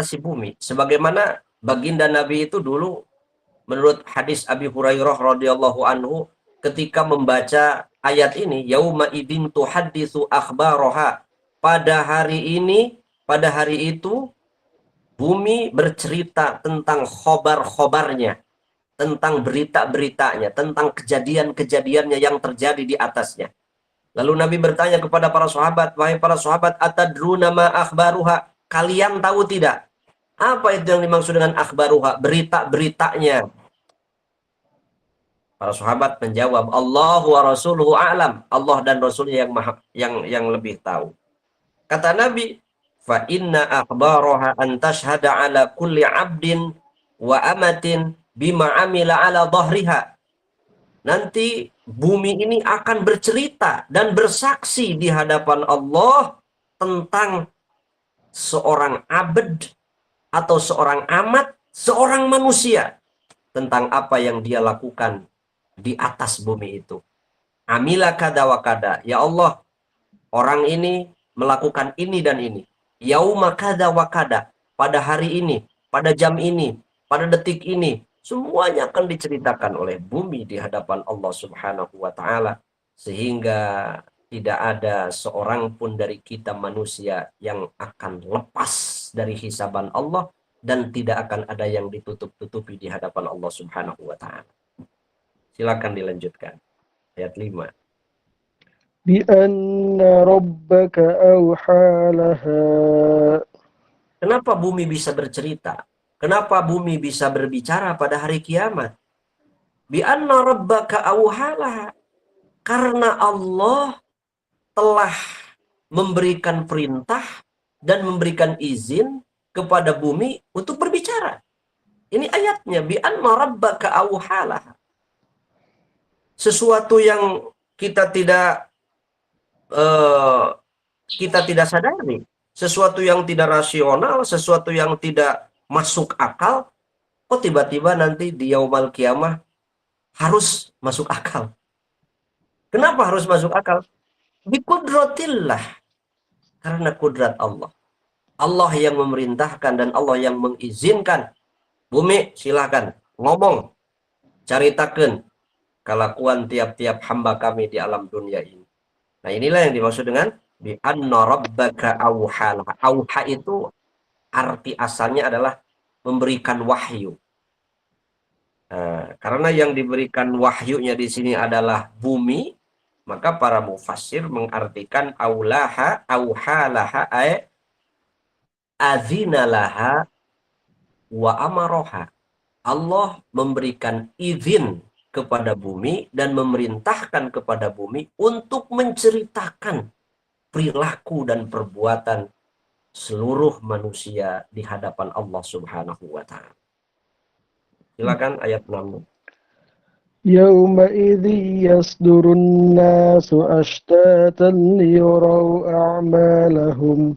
si bumi. Sebagaimana baginda Nabi itu dulu menurut hadis Abi Hurairah radhiyallahu anhu ketika membaca ayat ini, yauma idzin tuhadditsu akhbaraha. Pada hari ini, pada hari itu bumi bercerita tentang khobar-khobarnya, tentang berita-beritanya, tentang kejadian-kejadiannya yang terjadi di atasnya. Lalu Nabi bertanya kepada para sahabat, wahai para sahabat, atadruna ma akhbaruha? Kalian tahu tidak apa itu yang dimaksud dengan akhbaruha? Berita-beritanya. Para sahabat menjawab, Allahu wa rasuluhu a'lam. Allah dan Rasulnya yang lebih tahu. Kata Nabi, fa inna akhbaraha an tashhada ala kulli 'abdin wa amatin bima amila ala dhahriha. Nanti bumi ini akan bercerita dan bersaksi di hadapan Allah tentang seorang abd atau seorang amat, seorang manusia, tentang apa yang dia lakukan di atas bumi itu. Amila kada wa kada. Ya Allah, orang ini melakukan ini dan ini. Yauma kada wa kada. Pada hari ini, pada jam ini, pada detik ini, semuanya akan diceritakan oleh bumi di hadapan Allah Subhanahu wa taala, sehingga tidak ada seorang pun dari kita manusia yang akan lepas dari hisaban Allah, dan tidak akan ada yang ditutup-tutupi di hadapan Allah Subhanahu wa taala. Silakan dilanjutkan. Ayat 5. بأن ربك أوحى لها. Kenapa bumi bisa bercerita? Kenapa bumi bisa berbicara pada hari kiamat? Bi'anna rabbaka awhalaha. Karena Allah telah memberikan perintah dan memberikan izin kepada bumi untuk berbicara. Ini ayatnya, bi'anna rabbaka awhalaha. Sesuatu yang kita tidak sadari, sesuatu yang tidak rasional, sesuatu yang tidak masuk akal, kok tiba-tiba nanti di yaumul kiamah harus masuk akal. Kenapa harus masuk akal? Biqudratillah, karena kudrat Allah. Allah yang memerintahkan dan Allah yang mengizinkan. Bumi, silahkan ngomong, caritakeun kelakuan tiap-tiap hamba kami di alam dunia ini. Nah, inilah yang dimaksud dengan bi anna rabbaka auhala. Auha itu arti asalnya adalah memberikan wahyu. Nah, karena yang diberikan wahyunya di sini adalah bumi, maka para mufassir mengartikan aulaha auhalaha ay azinalaha wa amaroha. Allah memberikan izin kepada bumi dan memerintahkan kepada bumi untuk menceritakan perilaku dan perbuatan seluruh manusia di hadapan Allah Subhanahu wa taala. Silakan ayat 6. Yauma'idzi yasdurun nasu ashtatan liyurau a'malahum.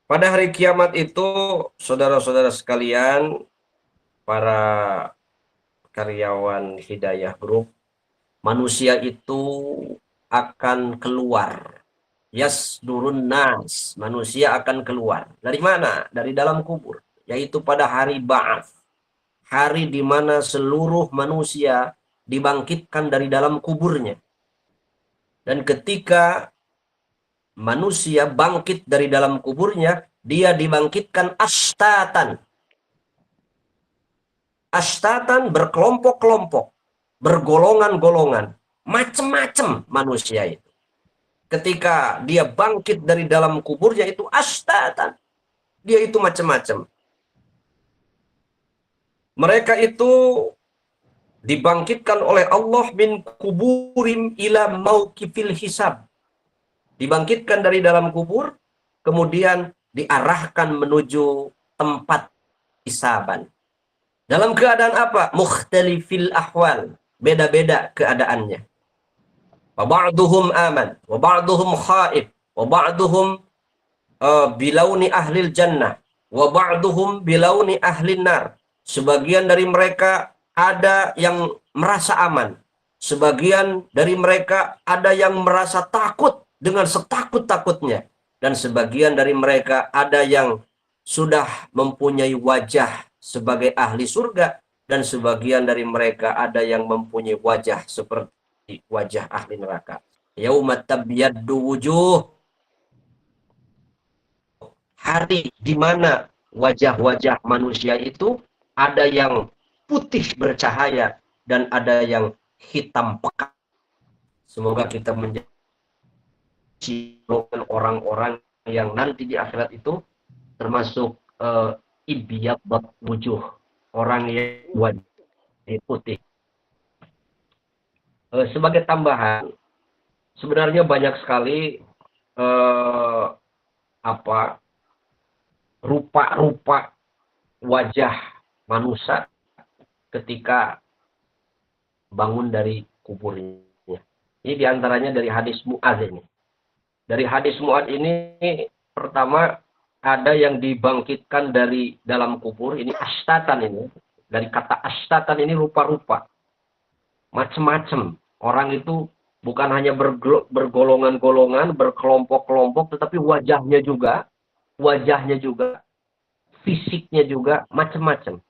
Pada hari kiamat itu, saudara-saudara sekalian, para karyawan Hidayah Group, manusia itu akan keluar. Yasdurun nas, manusia akan keluar. Dari mana? Dari dalam kubur, yaitu pada hari Ba'ats. Hari di mana seluruh manusia dibangkitkan dari dalam kuburnya. Dan ketika manusia bangkit dari dalam kuburnya, dia dibangkitkan ashtatan. Ashtatan berkelompok-kelompok, bergolongan-golongan, macam-macam manusia itu. Ketika dia bangkit dari dalam kuburnya itu ashtatan. Dia itu macam-macam. Mereka itu dibangkitkan oleh Allah min kuburim ila mauqifil hisab. Dibangkitkan dari dalam kubur, kemudian diarahkan menuju tempat hisaban. Dalam keadaan apa? Mukhtalifil ahwal. Beda-beda keadaannya. Wa ba'duhum aman, wa ba'duhum khaib, wa ba'duhum bilauni ahlil jannah, wa ba'duhum bilauni ahlin nar. Sebagian dari mereka ada yang merasa aman. Sebagian dari mereka ada yang merasa takut dengan setakut-takutnya. Dan sebagian dari mereka ada yang sudah mempunyai wajah sebagai ahli surga. Dan sebagian dari mereka ada yang mempunyai wajah seperti wajah ahli neraka. Yauma tabyaddu wujuh. Hari di mana wajah-wajah manusia itu ada yang putih bercahaya dan ada yang hitam pekat. Semoga kita menjadi orang-orang yang nanti di akhirat itu termasuk ibyadat wujuh, orang yang wajah putih. Sebagai tambahan, sebenarnya banyak sekali rupa-rupa wajah manusia ketika bangun dari kuburnya. Ini diantaranya dari hadis Mu'adz ini. Dari hadis Mu'adz ini pertama ada yang dibangkitkan dari dalam kubur. Ini ashtatan ini. Dari kata ashtatan ini rupa-rupa. Macam-macam. Orang itu bukan hanya bergolongan-golongan, berkelompok-kelompok, tetapi wajahnya juga, fisiknya juga macam-macam.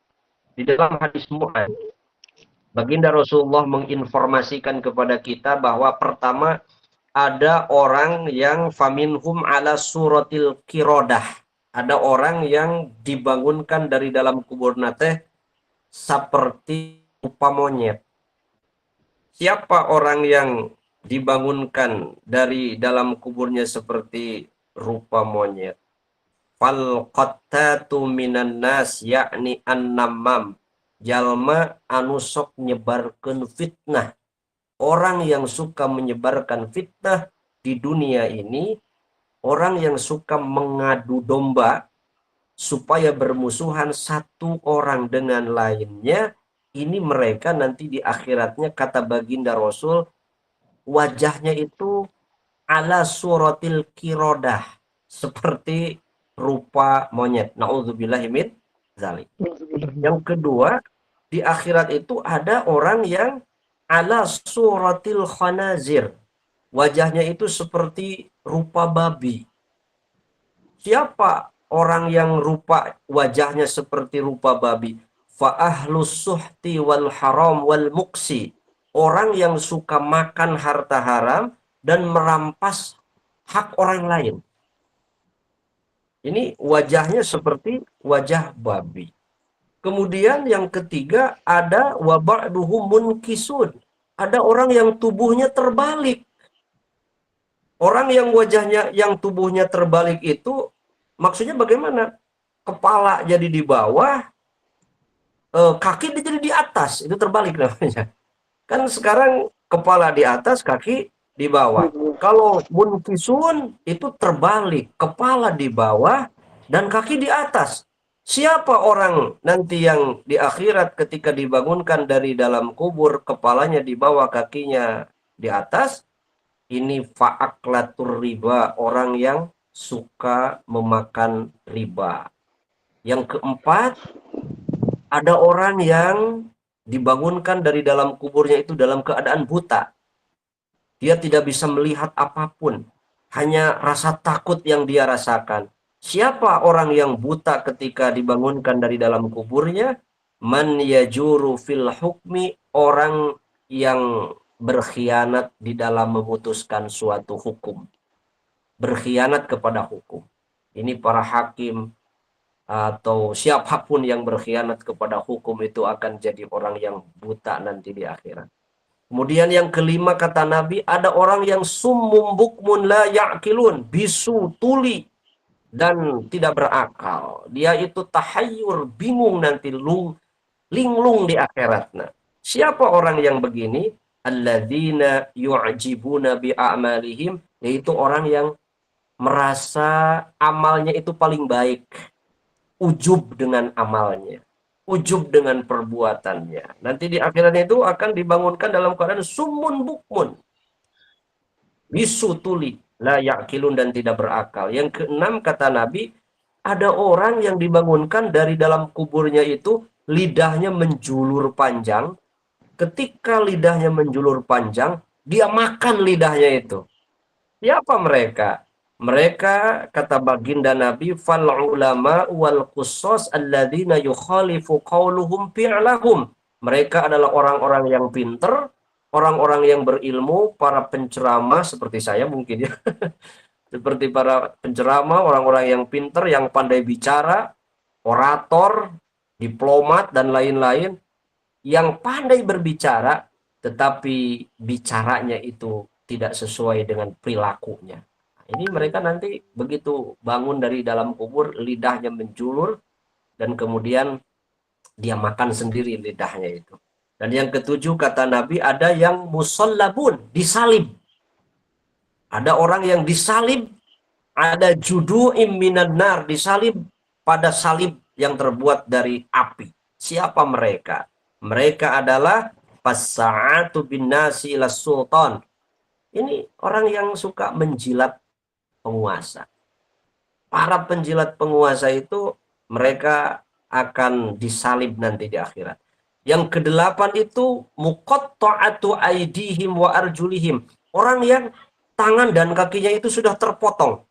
Di dalam hadis Mu'adz, baginda Rasulullah menginformasikan kepada kita bahwa pertama ada orang yang faminhum ala suratil kirodah. Ada orang yang dibangunkan dari dalam kubur nate seperti rupa monyet. Siapa orang yang dibangunkan dari dalam kuburnya seperti rupa monyet? Fal qattatu minan nas yakni an-namam, jalma anu sok nyebarkeun fitnah. Orang yang suka menyebarkan fitnah di dunia ini, orang yang suka mengadu domba supaya bermusuhan satu orang dengan lainnya, ini mereka nanti di akhiratnya kata baginda Rasul, wajahnya itu ala suratil kirodah, seperti rupa monyet. Na'udzubillahi min dzalik. Yang kedua, di akhirat itu ada orang yang ala suratil khanazir. Wajahnya itu seperti rupa babi. Siapa orang yang rupa wajahnya seperti rupa babi? Fa ahlus suhti wal haram wal muksi. Orang yang suka makan harta haram dan merampas hak orang lain. Ini wajahnya seperti wajah babi. Kemudian yang ketiga ada wa ba'duhum munkisun. Ada orang yang tubuhnya terbalik. Orang yang wajahnya, yang tubuhnya terbalik itu maksudnya bagaimana? Kepala jadi di bawah, kaki jadi di atas. Itu terbalik namanya. Kan sekarang kepala di atas, kaki di bawah. Kalau munkisun itu terbalik, kepala di bawah dan kaki di atas. Siapa orang nanti yang di akhirat ketika dibangunkan dari dalam kubur, kepalanya di bawah, kakinya di atas? Ini fa'aklatur riba, orang yang suka memakan riba. Yang keempat, ada orang yang dibangunkan dari dalam kuburnya itu dalam keadaan buta. Dia tidak bisa melihat apapun, hanya rasa takut yang dia rasakan. Siapa orang yang buta ketika dibangunkan dari dalam kuburnya? Man yajuru fil hukmi, orang yang berkhianat di dalam memutuskan suatu hukum. Berkhianat kepada hukum. Ini para hakim atau siapapun yang berkhianat kepada hukum itu akan jadi orang yang buta nanti di akhirat. Kemudian yang kelima kata Nabi, ada orang yang summum bukmun la ya'kilun, bisu, tuli, dan tidak berakal. Dia itu tahayyur, bingung nanti, linglung di akhirat. Nah, siapa orang yang begini? Alladzina yu'jibuna bi'amalihim, yaitu orang yang merasa amalnya itu paling baik. Ujub dengan amalnya. Ujub dengan perbuatannya. Nanti di akhiratnya itu akan dibangunkan dalam keadaan sumun bukmun. Bisu tuli. La ya'kilun, dan tidak berakal. Yang keenam kata Nabi, ada orang yang dibangunkan dari dalam kuburnya itu, lidahnya menjulur panjang. Ketika lidahnya menjulur panjang, dia makan lidahnya itu. Siapa mereka? Mereka, kata baginda Nabi, fal ulama wal qusas alladzina yukhalifu qauluhum fi'lahum. Mereka adalah orang-orang yang pinter, orang-orang yang berilmu, para penceramah seperti saya mungkin ya. Seperti para penceramah, orang-orang yang pinter, yang pandai bicara, orator, diplomat dan lain-lain, yang pandai berbicara tetapi bicaranya itu tidak sesuai dengan perilakunya. Ini mereka nanti begitu bangun dari dalam kubur, lidahnya menjulur, dan kemudian dia makan sendiri lidahnya itu. Dan yang ketujuh kata Nabi, ada yang musallabun, disalib. Ada orang yang disalib, ada judu'im minan nar, disalib pada salib yang terbuat dari api. Siapa mereka? Mereka adalah pasa'atu bin nasi ila sultan. Ini orang yang suka menjilat penguasa. Para penjilat penguasa itu mereka akan disalib nanti di akhirat. Yang kedelapan itu muqatta'atu aidihim wa arjulihim. Orang yang tangan dan kakinya itu sudah terpotong.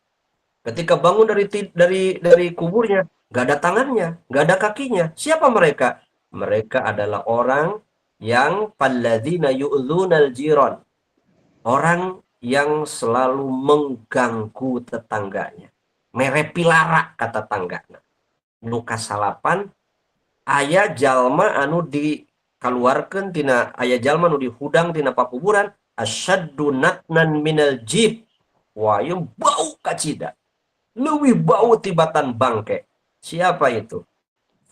Ketika bangun dari kuburnya, nggak ada tangannya, nggak ada kakinya. Siapa mereka? Mereka adalah orang yang palladzina yu'dzunal jiran. Orang yang selalu mengganggu tetangganya. Merepilara kata tanggana. Nuka salapan, aya jalma anu dikeluarkan tina, aya jalma anu dihudang tina pakuburan, asyaddu natnan minal jib. Wah, yang bau kacida. Lebih bau tibatan bangke. Siapa itu?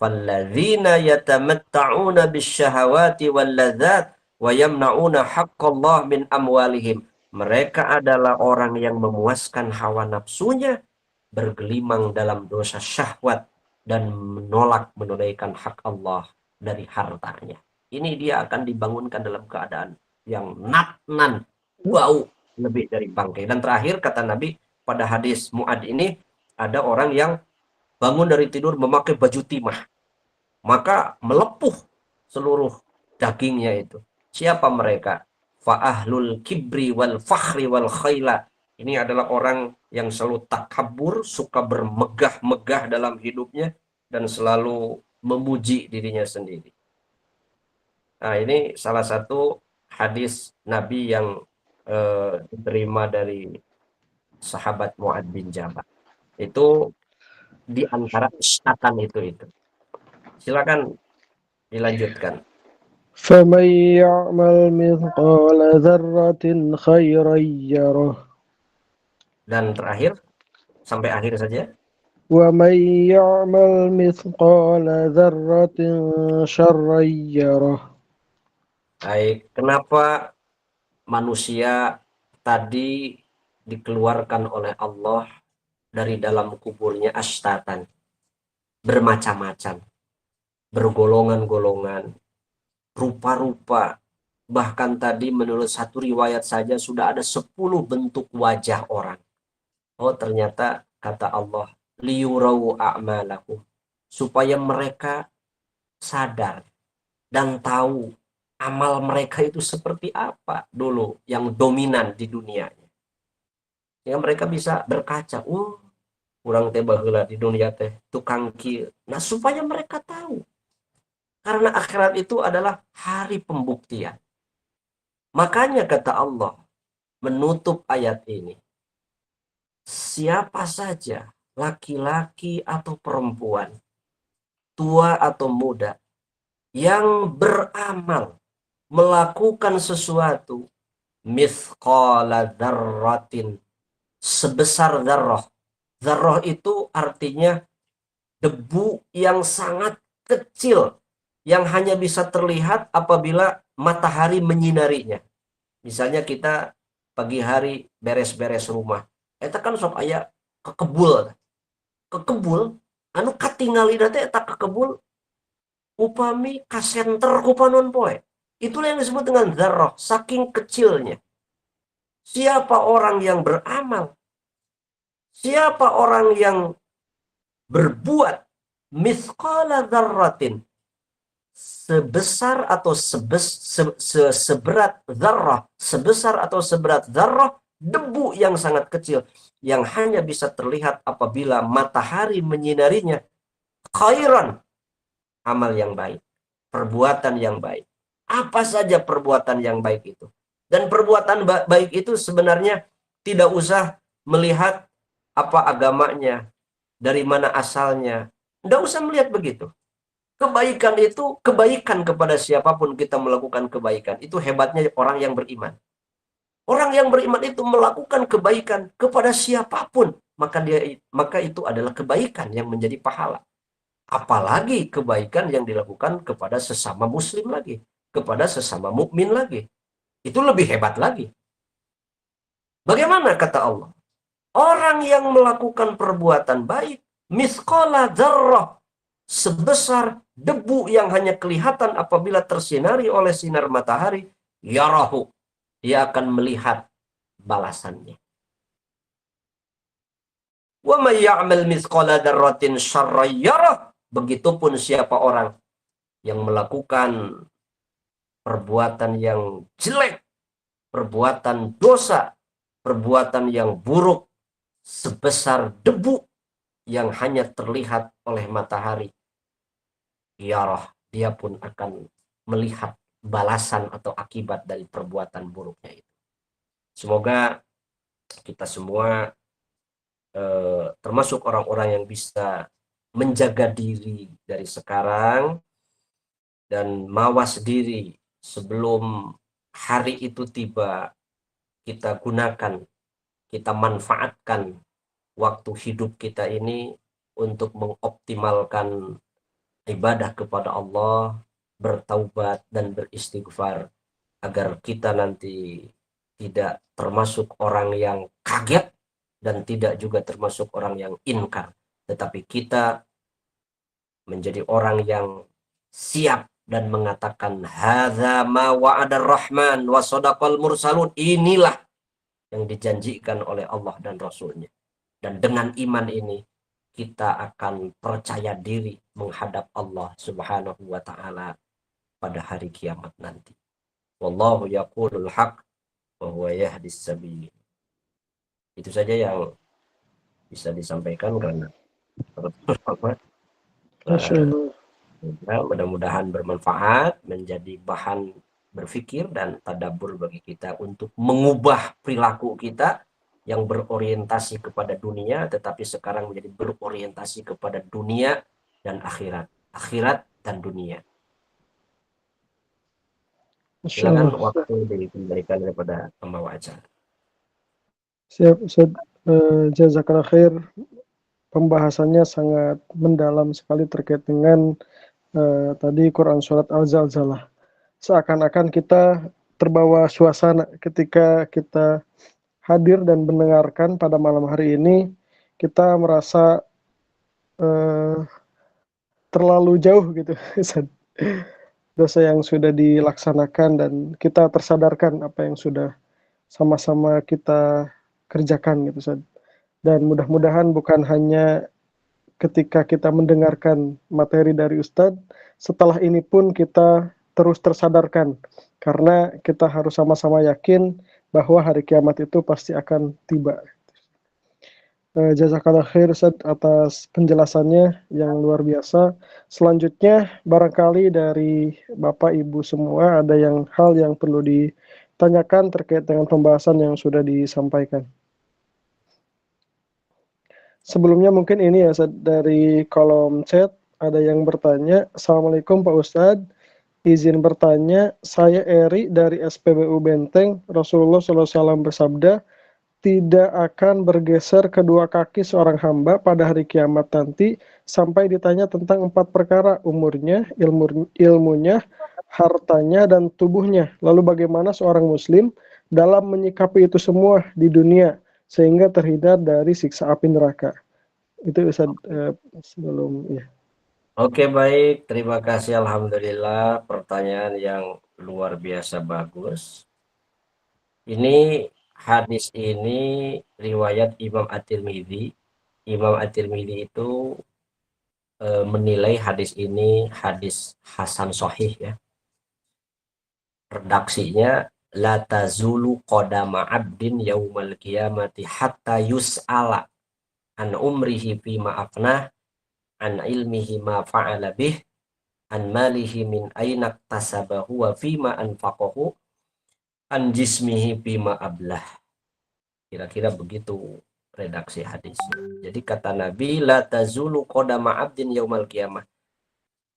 Falladzina yatamatta'una bisyahawati walladzat wa yamna'una haqqallah min amwalihim. Mereka adalah orang yang memuaskan hawa nafsunya, bergelimang dalam dosa syahwat, dan menolak menunaikan hak Allah dari hartanya. Ini dia akan dibangunkan dalam keadaan yang natnan, bau lebih dari bangkai. Dan terakhir kata Nabi pada hadis Mu'ad ini, ada orang yang bangun dari tidur memakai baju timah, maka melepuh seluruh dagingnya itu. Siapa mereka? Fa'ahlul kibri wal fakhri wal khayla. Ini adalah orang yang selalu takabur, suka bermegah-megah dalam hidupnya, dan selalu memuji dirinya sendiri. Nah, ini salah satu hadis Nabi yang diterima dari sahabat Mu'ad bin Jabal. Itu di antara istatan itu. Silakan dilanjutkan. فَمَن يَعْمَلْ مِثْقَالَ ذَرَّةٍ خَيْرًا يَرَهُ. Dan terakhir, sampai akhir saja. وَمَن يَعْمَلْ مِثْقَالَ ذَرَّةٍ شَرًّا يَرَهُ. Baik, kenapa manusia tadi dikeluarkan oleh Allah dari dalam kuburnya ashtatan, bermacam-macam, bergolongan-golongan, rupa-rupa. Bahkan tadi menurut satu riwayat saja sudah ada 10 bentuk wajah orang. Oh ternyata kata Allah, liyurau a'malakum, supaya mereka sadar dan tahu amal mereka itu seperti apa dulu yang dominan di dunianya. Ya mereka bisa berkaca, kurang teh baheula di dunia teh tukang kieu. Nah supaya mereka tahu, karena akhirat itu adalah hari pembuktian. Makanya kata Allah menutup ayat ini, siapa saja, laki-laki atau perempuan, tua atau muda, yang beramal, melakukan sesuatu, mithqala dzarratin, sebesar dzarrah. Dzarrah itu artinya debu yang sangat kecil, yang hanya bisa terlihat apabila matahari menyinarinya. Misalnya kita pagi hari beres-beres rumah, eta kan sok aya kekebul, anu katingalina teh eta kekebul upami kasenter ku panon poe. Itulah yang disebut dengan dzarrah, saking kecilnya. Siapa orang yang beramal, siapa orang yang berbuat mithqala dzarratin, sebesar atau seberat zarrah, sebesar atau seberat zarrah, debu yang sangat kecil yang hanya bisa terlihat apabila matahari menyinarinya, khairan, amal yang baik, perbuatan yang baik. Apa saja perbuatan yang baik itu. Dan perbuatan baik itu sebenarnya tidak usah melihat apa agamanya, dari mana asalnya. Tidak usah melihat begitu. Kebaikan itu kebaikan kepada siapapun kita melakukan kebaikan. Itu hebatnya orang yang beriman. Orang yang beriman itu melakukan kebaikan kepada siapapun, maka itu adalah kebaikan yang menjadi pahala. Apalagi kebaikan yang dilakukan kepada sesama muslim lagi, kepada sesama mukmin lagi. Itu lebih hebat lagi. Bagaimana kata Allah? Orang yang melakukan perbuatan baik, mithqala dzarrah, sebesar debu yang hanya kelihatan apabila tersinari oleh sinar matahari, yarahu, dia akan melihat balasannya. Wa may ya'mal mithqala dzarratin syarran yarah. Begitupun siapa orang yang melakukan perbuatan yang jelek, perbuatan dosa, perbuatan yang buruk sebesar debu yang hanya terlihat oleh matahari, yarah, dia pun akan melihat balasan atau akibat dari perbuatan buruknya itu. Semoga kita semua termasuk orang-orang yang bisa menjaga diri dari sekarang dan mawas diri sebelum hari itu tiba. Kita gunakan, kita manfaatkan waktu hidup kita ini untuk mengoptimalkan ibadah kepada Allah, bertaubat dan beristighfar, agar kita nanti tidak termasuk orang yang kaget dan tidak juga termasuk orang yang inkar, tetapi kita menjadi orang yang siap dan mengatakan hadza ma wa'adar rahman wa sadaqal mursalun, inilah yang dijanjikan oleh Allah dan Rasulnya. Dan dengan iman ini kita akan percaya diri menghadap Allah Subhanahu wa taala pada hari kiamat nanti. Wallahu yaqulul haq wa huwa yahdis sabil. Itu saja yang bisa disampaikan karena Masya Allah. mudah-mudahan bermanfaat, menjadi bahan berpikir dan tadabbur bagi kita untuk mengubah perilaku kita yang berorientasi kepada dunia, tetapi sekarang menjadi berorientasi kepada dunia dan akhirat dan dunia. Masya Silakan Allah. waktu diberikan kepada pembawa acara. Siap, Ustaz. Jazakallah khair. Pembahasannya sangat mendalam sekali terkait dengan tadi Quran Surat Al-Zalzalah. Seakan-akan kita terbawa suasana ketika kita hadir dan mendengarkan pada malam hari ini. Kita merasa terlalu jauh gitu, Ustaz. Dosa yang sudah dilaksanakan dan kita tersadarkan apa yang sudah sama-sama kita kerjakan gitu, Ustaz. Dan mudah-mudahan bukan hanya ketika kita mendengarkan materi dari Ustadz, setelah ini pun kita terus tersadarkan, karena kita harus sama-sama yakin bahwa hari kiamat itu pasti akan tiba. Jazakallah khair Ustadz atas penjelasannya yang luar biasa. Selanjutnya barangkali dari Bapak Ibu semua ada hal yang perlu ditanyakan terkait dengan pembahasan yang sudah disampaikan. Sebelumnya mungkin ini ya Ustadz, dari kolom chat ada yang bertanya, Assalamualaikum Pak Ustadz, izin bertanya, saya Eri dari SPBU Benteng. Rasulullah SAW bersabda, tidak akan bergeser kedua kaki seorang hamba pada hari kiamat nanti sampai ditanya tentang 4 perkara, umurnya, ilmunya, hartanya, dan tubuhnya. Lalu bagaimana seorang muslim dalam menyikapi itu semua di dunia sehingga terhindar dari siksa api neraka? Itu Ustaz, sebelum ya. Oke, baik, terima kasih. Alhamdulillah, pertanyaan yang luar biasa bagus. Ini hadis ini riwayat Imam At-Tirmidzi. Imam At-Tirmidzi itu menilai hadis ini hadis hasan sahih ya. Redaksinya la tazulu qadama 'abdin yaumal qiyamati hatta yus'ala an umrihi fima afnah, an ilmihi ma fa'ala bih, an malihi min aina tasabahu wa fima anfaqahu, an jismihi fima ablah. Kira-kira begitu redaksi hadis. Jadi kata Nabi, la tazulu qadama 'abdin yaumal qiyamah.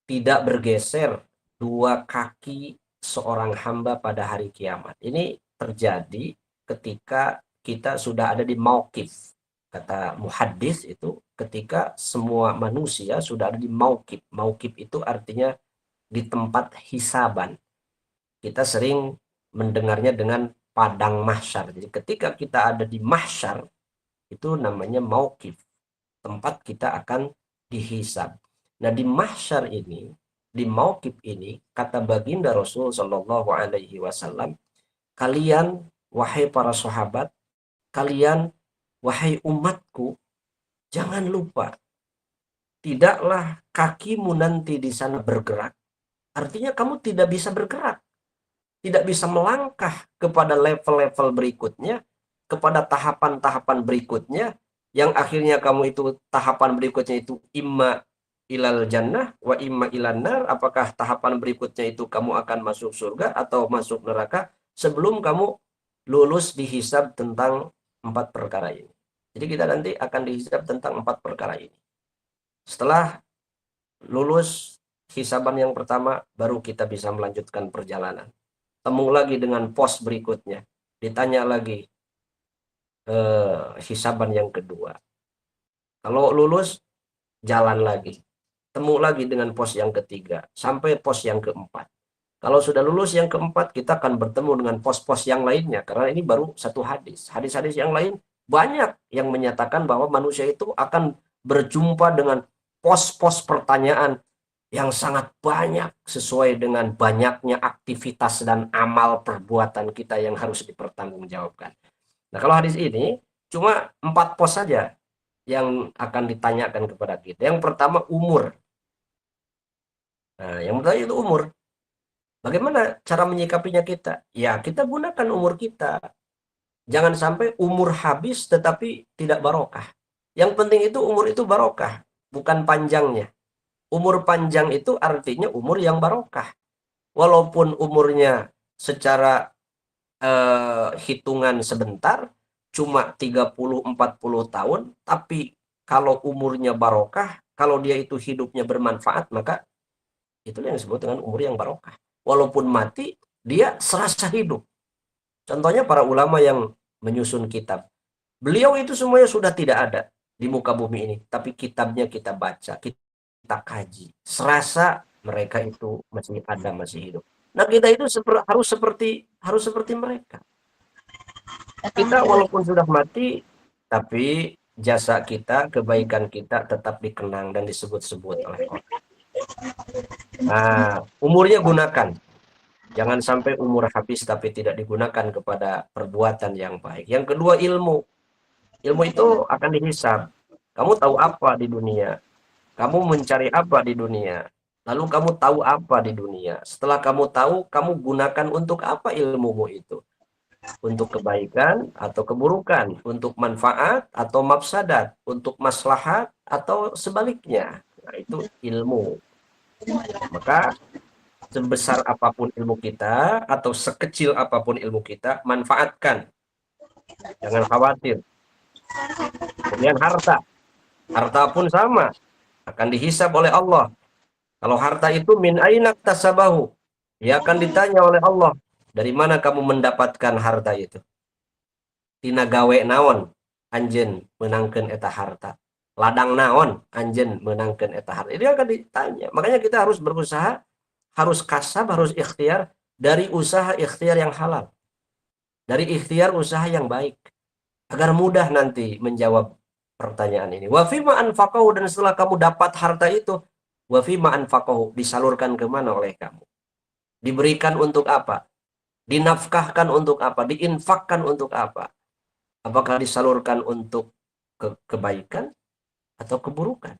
Tidak bergeser dua kaki seorang hamba pada hari kiamat. Ini terjadi ketika kita sudah ada di mauqif. Kata muhaddis itu ketika semua manusia sudah ada di mauqif. Mauqif itu artinya di tempat hisaban. Kita sering mendengarnya dengan padang mahsyar. Jadi ketika kita ada di mahsyar, itu namanya mauqif. Tempat kita akan dihisab. Nah, di mahsyar ini, di mauqif ini, kata baginda Rasul Shallallahu Alaihi Wasallam, kalian, wahai para sahabat, kalian, wahai umatku, jangan lupa, tidaklah kakimu nanti di sana bergerak. Artinya kamu tidak bisa bergerak, tidak bisa melangkah kepada level-level berikutnya, kepada tahapan-tahapan berikutnya, yang akhirnya kamu itu tahapan berikutnya itu imma ilal jannah wa imma ilan nar. Apakah tahapan berikutnya itu kamu akan masuk surga atau masuk neraka sebelum kamu lulus dihisab tentang 4 perkara ini. Jadi kita nanti akan dihisab tentang 4 perkara ini. Setelah lulus hisaban yang pertama, baru kita bisa melanjutkan perjalanan. Temu lagi dengan pos berikutnya, ditanya lagi hisaban yang kedua. Kalau lulus, jalan lagi. Temu lagi dengan pos yang ketiga, sampai pos yang keempat. Kalau sudah lulus yang keempat, kita akan bertemu dengan pos-pos yang lainnya. Karena ini baru satu hadis. Hadis-hadis yang lain banyak yang menyatakan bahwa manusia itu akan berjumpa dengan pos-pos pertanyaan yang sangat banyak sesuai dengan banyaknya aktivitas dan amal perbuatan kita yang harus dipertanggungjawabkan. Nah, kalau hadis ini cuma 4 pos saja yang akan ditanyakan kepada kita. Yang pertama umur. Nah, yang pertama itu umur. Bagaimana cara menyikapinya kita? Ya, kita gunakan umur kita. Jangan sampai umur habis tetapi tidak barokah. Yang penting itu umur itu barokah, bukan panjangnya. Umur panjang itu artinya umur yang barokah. Walaupun umurnya secara hitungan sebentar, cuma 30-40 tahun, tapi kalau umurnya barokah, kalau dia itu hidupnya bermanfaat, maka itulah yang disebut dengan umur yang barokah. Walaupun mati, dia serasa hidup. Contohnya para ulama yang menyusun kitab. Beliau itu semuanya sudah tidak ada di muka bumi ini, tapi kitabnya kita baca, kita kaji. Serasa mereka itu masih ada, masih hidup. Nah, kita itu harus seperti mereka. Kita walaupun sudah mati, tapi jasa kita, kebaikan kita tetap dikenang dan disebut-sebut oleh orang. Nah, umurnya gunakan. Jangan sampai umur habis tapi tidak digunakan kepada perbuatan yang baik. Yang kedua, ilmu. Ilmu itu akan dihisab. Kamu tahu apa di dunia? Kamu mencari apa di dunia? Lalu kamu tahu apa di dunia? Setelah kamu tahu, kamu gunakan untuk apa ilmumu itu? Untuk kebaikan atau keburukan? Untuk manfaat atau mafsadat? Untuk maslahat atau sebaliknya? Nah, itu ilmu. Maka sebesar apapun ilmu kita atau sekecil apapun ilmu kita, manfaatkan. Jangan khawatir. Kemudian harta. Harta pun sama. Akan dihisab oleh Allah. Kalau harta itu min ainak tasabahu. Dia akan ditanya oleh Allah. Dari mana kamu mendapatkan harta itu? Tina gawe naon anjen menangkan eta harta. Ladang naon anjen menangkan eta harta. Dia akan ditanya. Makanya kita harus berusaha, harus kasab, harus ikhtiar dari usaha ikhtiar yang halal. Dari ikhtiar usaha yang baik. Agar mudah nanti menjawab pertanyaan ini. Wa fima anfaqahu, dan setelah kamu dapat harta itu, wa fima anfaqahu, disalurkan kemana oleh kamu? Diberikan untuk apa? Dinafkahkan untuk apa? Diinfakkan untuk apa? Apakah disalurkan untuk kebaikan atau keburukan?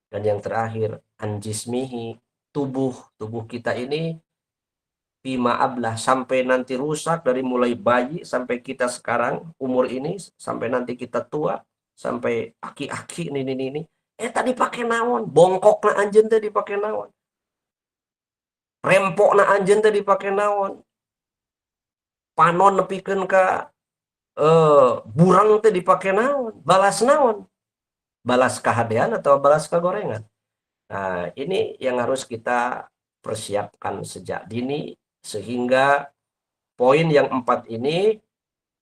Dan yang terakhir, anjismihi, tubuh kita ini bima ablah, sampai nanti rusak, dari mulai bayi sampai kita sekarang umur ini, sampai nanti kita tua, sampai aki-aki ini tadi pakai naon, bongkok na anjen tadi pakai naon, rempok na anjen tadi pakai naon, panon nepikeun ka burang teh dipakai naon, balas naon, balas kahadean atau balas kagorengan. Nah, ini yang harus kita persiapkan sejak dini, sehingga poin yang 4 ini,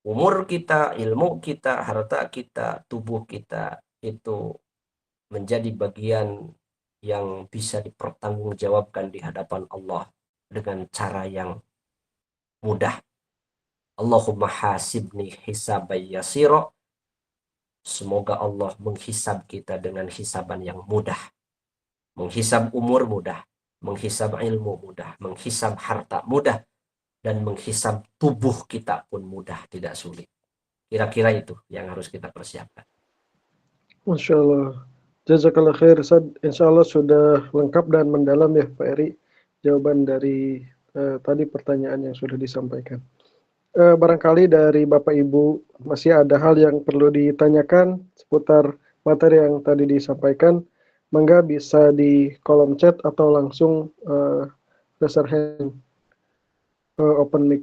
umur kita, ilmu kita, harta kita, tubuh kita, itu menjadi bagian yang bisa dipertanggungjawabkan di hadapan Allah dengan cara yang mudah. Allahumma hasibni hisaban yasira. Semoga Allah menghisab kita dengan hisaban yang mudah. Menghisab umur mudah, menghisab ilmu mudah, menghisab harta mudah, dan menghisab tubuh kita pun mudah, tidak sulit. Kira-kira itu yang harus kita persiapkan. Masya Allah. Jazakallah khair, Ustaz. Insya Allah sudah lengkap dan mendalam ya Pak Eri, jawaban dari tadi pertanyaan yang sudah disampaikan. Barangkali dari Bapak Ibu masih ada hal yang perlu ditanyakan seputar materi yang tadi disampaikan, mangga bisa di kolom chat atau langsung raise hand, open mic.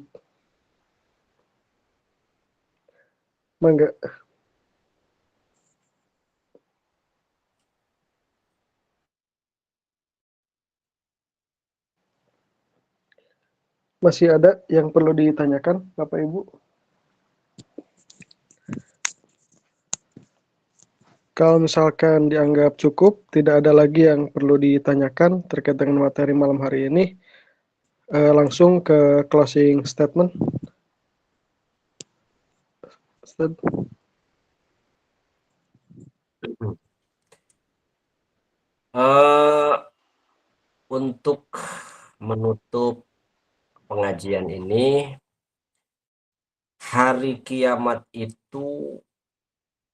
Mangga. Masih ada yang perlu ditanyakan, Bapak Ibu? Kalau misalkan dianggap cukup, tidak ada lagi yang perlu ditanyakan terkait dengan materi malam hari ini, langsung ke closing statement. Ustaz. Untuk menutup pengajian ini, hari kiamat itu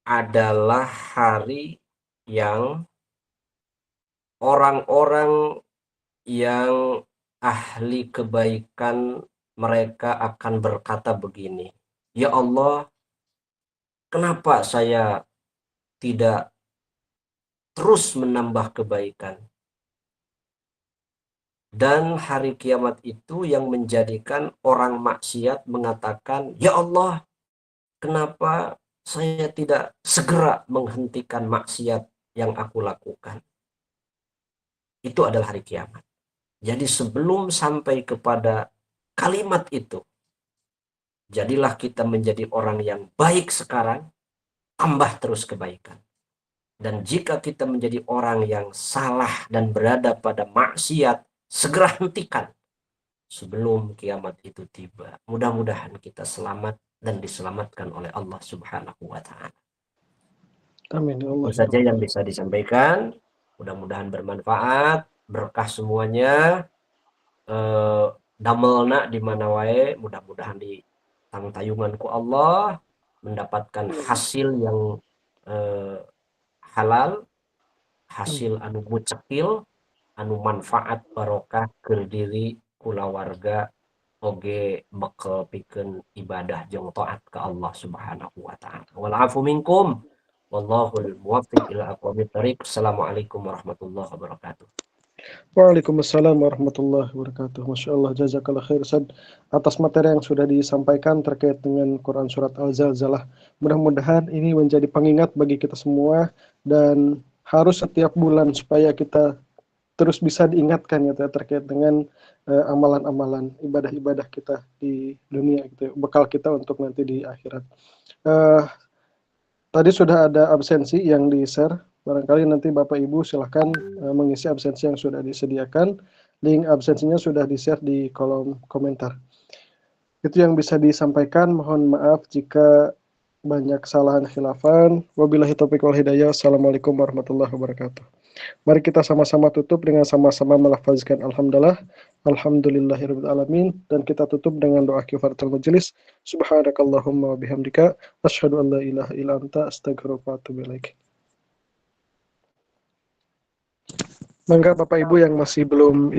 adalah hari yang orang-orang yang ahli kebaikan mereka akan berkata begini, ya Allah, kenapa saya tidak terus menambah kebaikan? Dan hari kiamat itu yang menjadikan orang maksiat mengatakan, ya Allah, kenapa saya tidak segera menghentikan maksiat yang aku lakukan? Itu adalah hari kiamat. Jadi sebelum sampai kepada kalimat itu, jadilah kita menjadi orang yang baik sekarang, tambah terus kebaikan. Dan jika kita menjadi orang yang salah dan berada pada maksiat, segera hentikan. sebelum kiamat itu tiba. Mudah-mudahan kita selamat dan diselamatkan oleh Allah Subhanahu wa Ta'ala. Amin ya Allah Itu ya saja Rabbal yang bisa disampaikan. Mudah-mudahan bermanfaat, berkah semuanya. Damelna di mana wae, mudah-mudahan di tayungan ku Allah mendapatkan hasil yang halal, hasil anu mucekil, anu manfaat barokah keur diri kulawarga oge bekel pikeun ibadah jeung taat ka Allah Subhanahu wa Ta'ala. Wal afu minkum wallahul muwaffiq ila aqwamit thoriq. Assalamualaikum warahmatullahi wabarakatuh. Waalaikumsalam warahmatullahi wabarakatuh. Masya Allah, jazakallah khair Ustaz atas materi yang sudah disampaikan terkait dengan Quran Surat Al-Zalzalah. Mudah-mudahan ini menjadi pengingat bagi kita semua dan harus setiap bulan supaya kita terus bisa diingatkan ya terkait dengan amalan-amalan ibadah-ibadah kita di dunia gitu, bekal kita untuk nanti di akhirat. Tadi sudah ada absensi yang di-share. Barangkali nanti Bapak Ibu silahkan mengisi absensi yang sudah disediakan. Link absensinya sudah di-share di kolom komentar. Itu yang bisa disampaikan. Mohon maaf jika banyak kesalahan khilafan. Wabillahi taufiq wal hidayah. Assalamualaikum warahmatullahi wabarakatuh. Mari kita sama-sama tutup dengan sama-sama melafazkan alhamdulillah, alhamdulillahirabbil alamin, dan kita tutup dengan doa kifaratul majelis. Subhanakallahumma wa bihamdika asyhadu an la ilaha illa anta astaghfiruka wa atubu ilaik. Mangga Bapak Ibu yang masih belum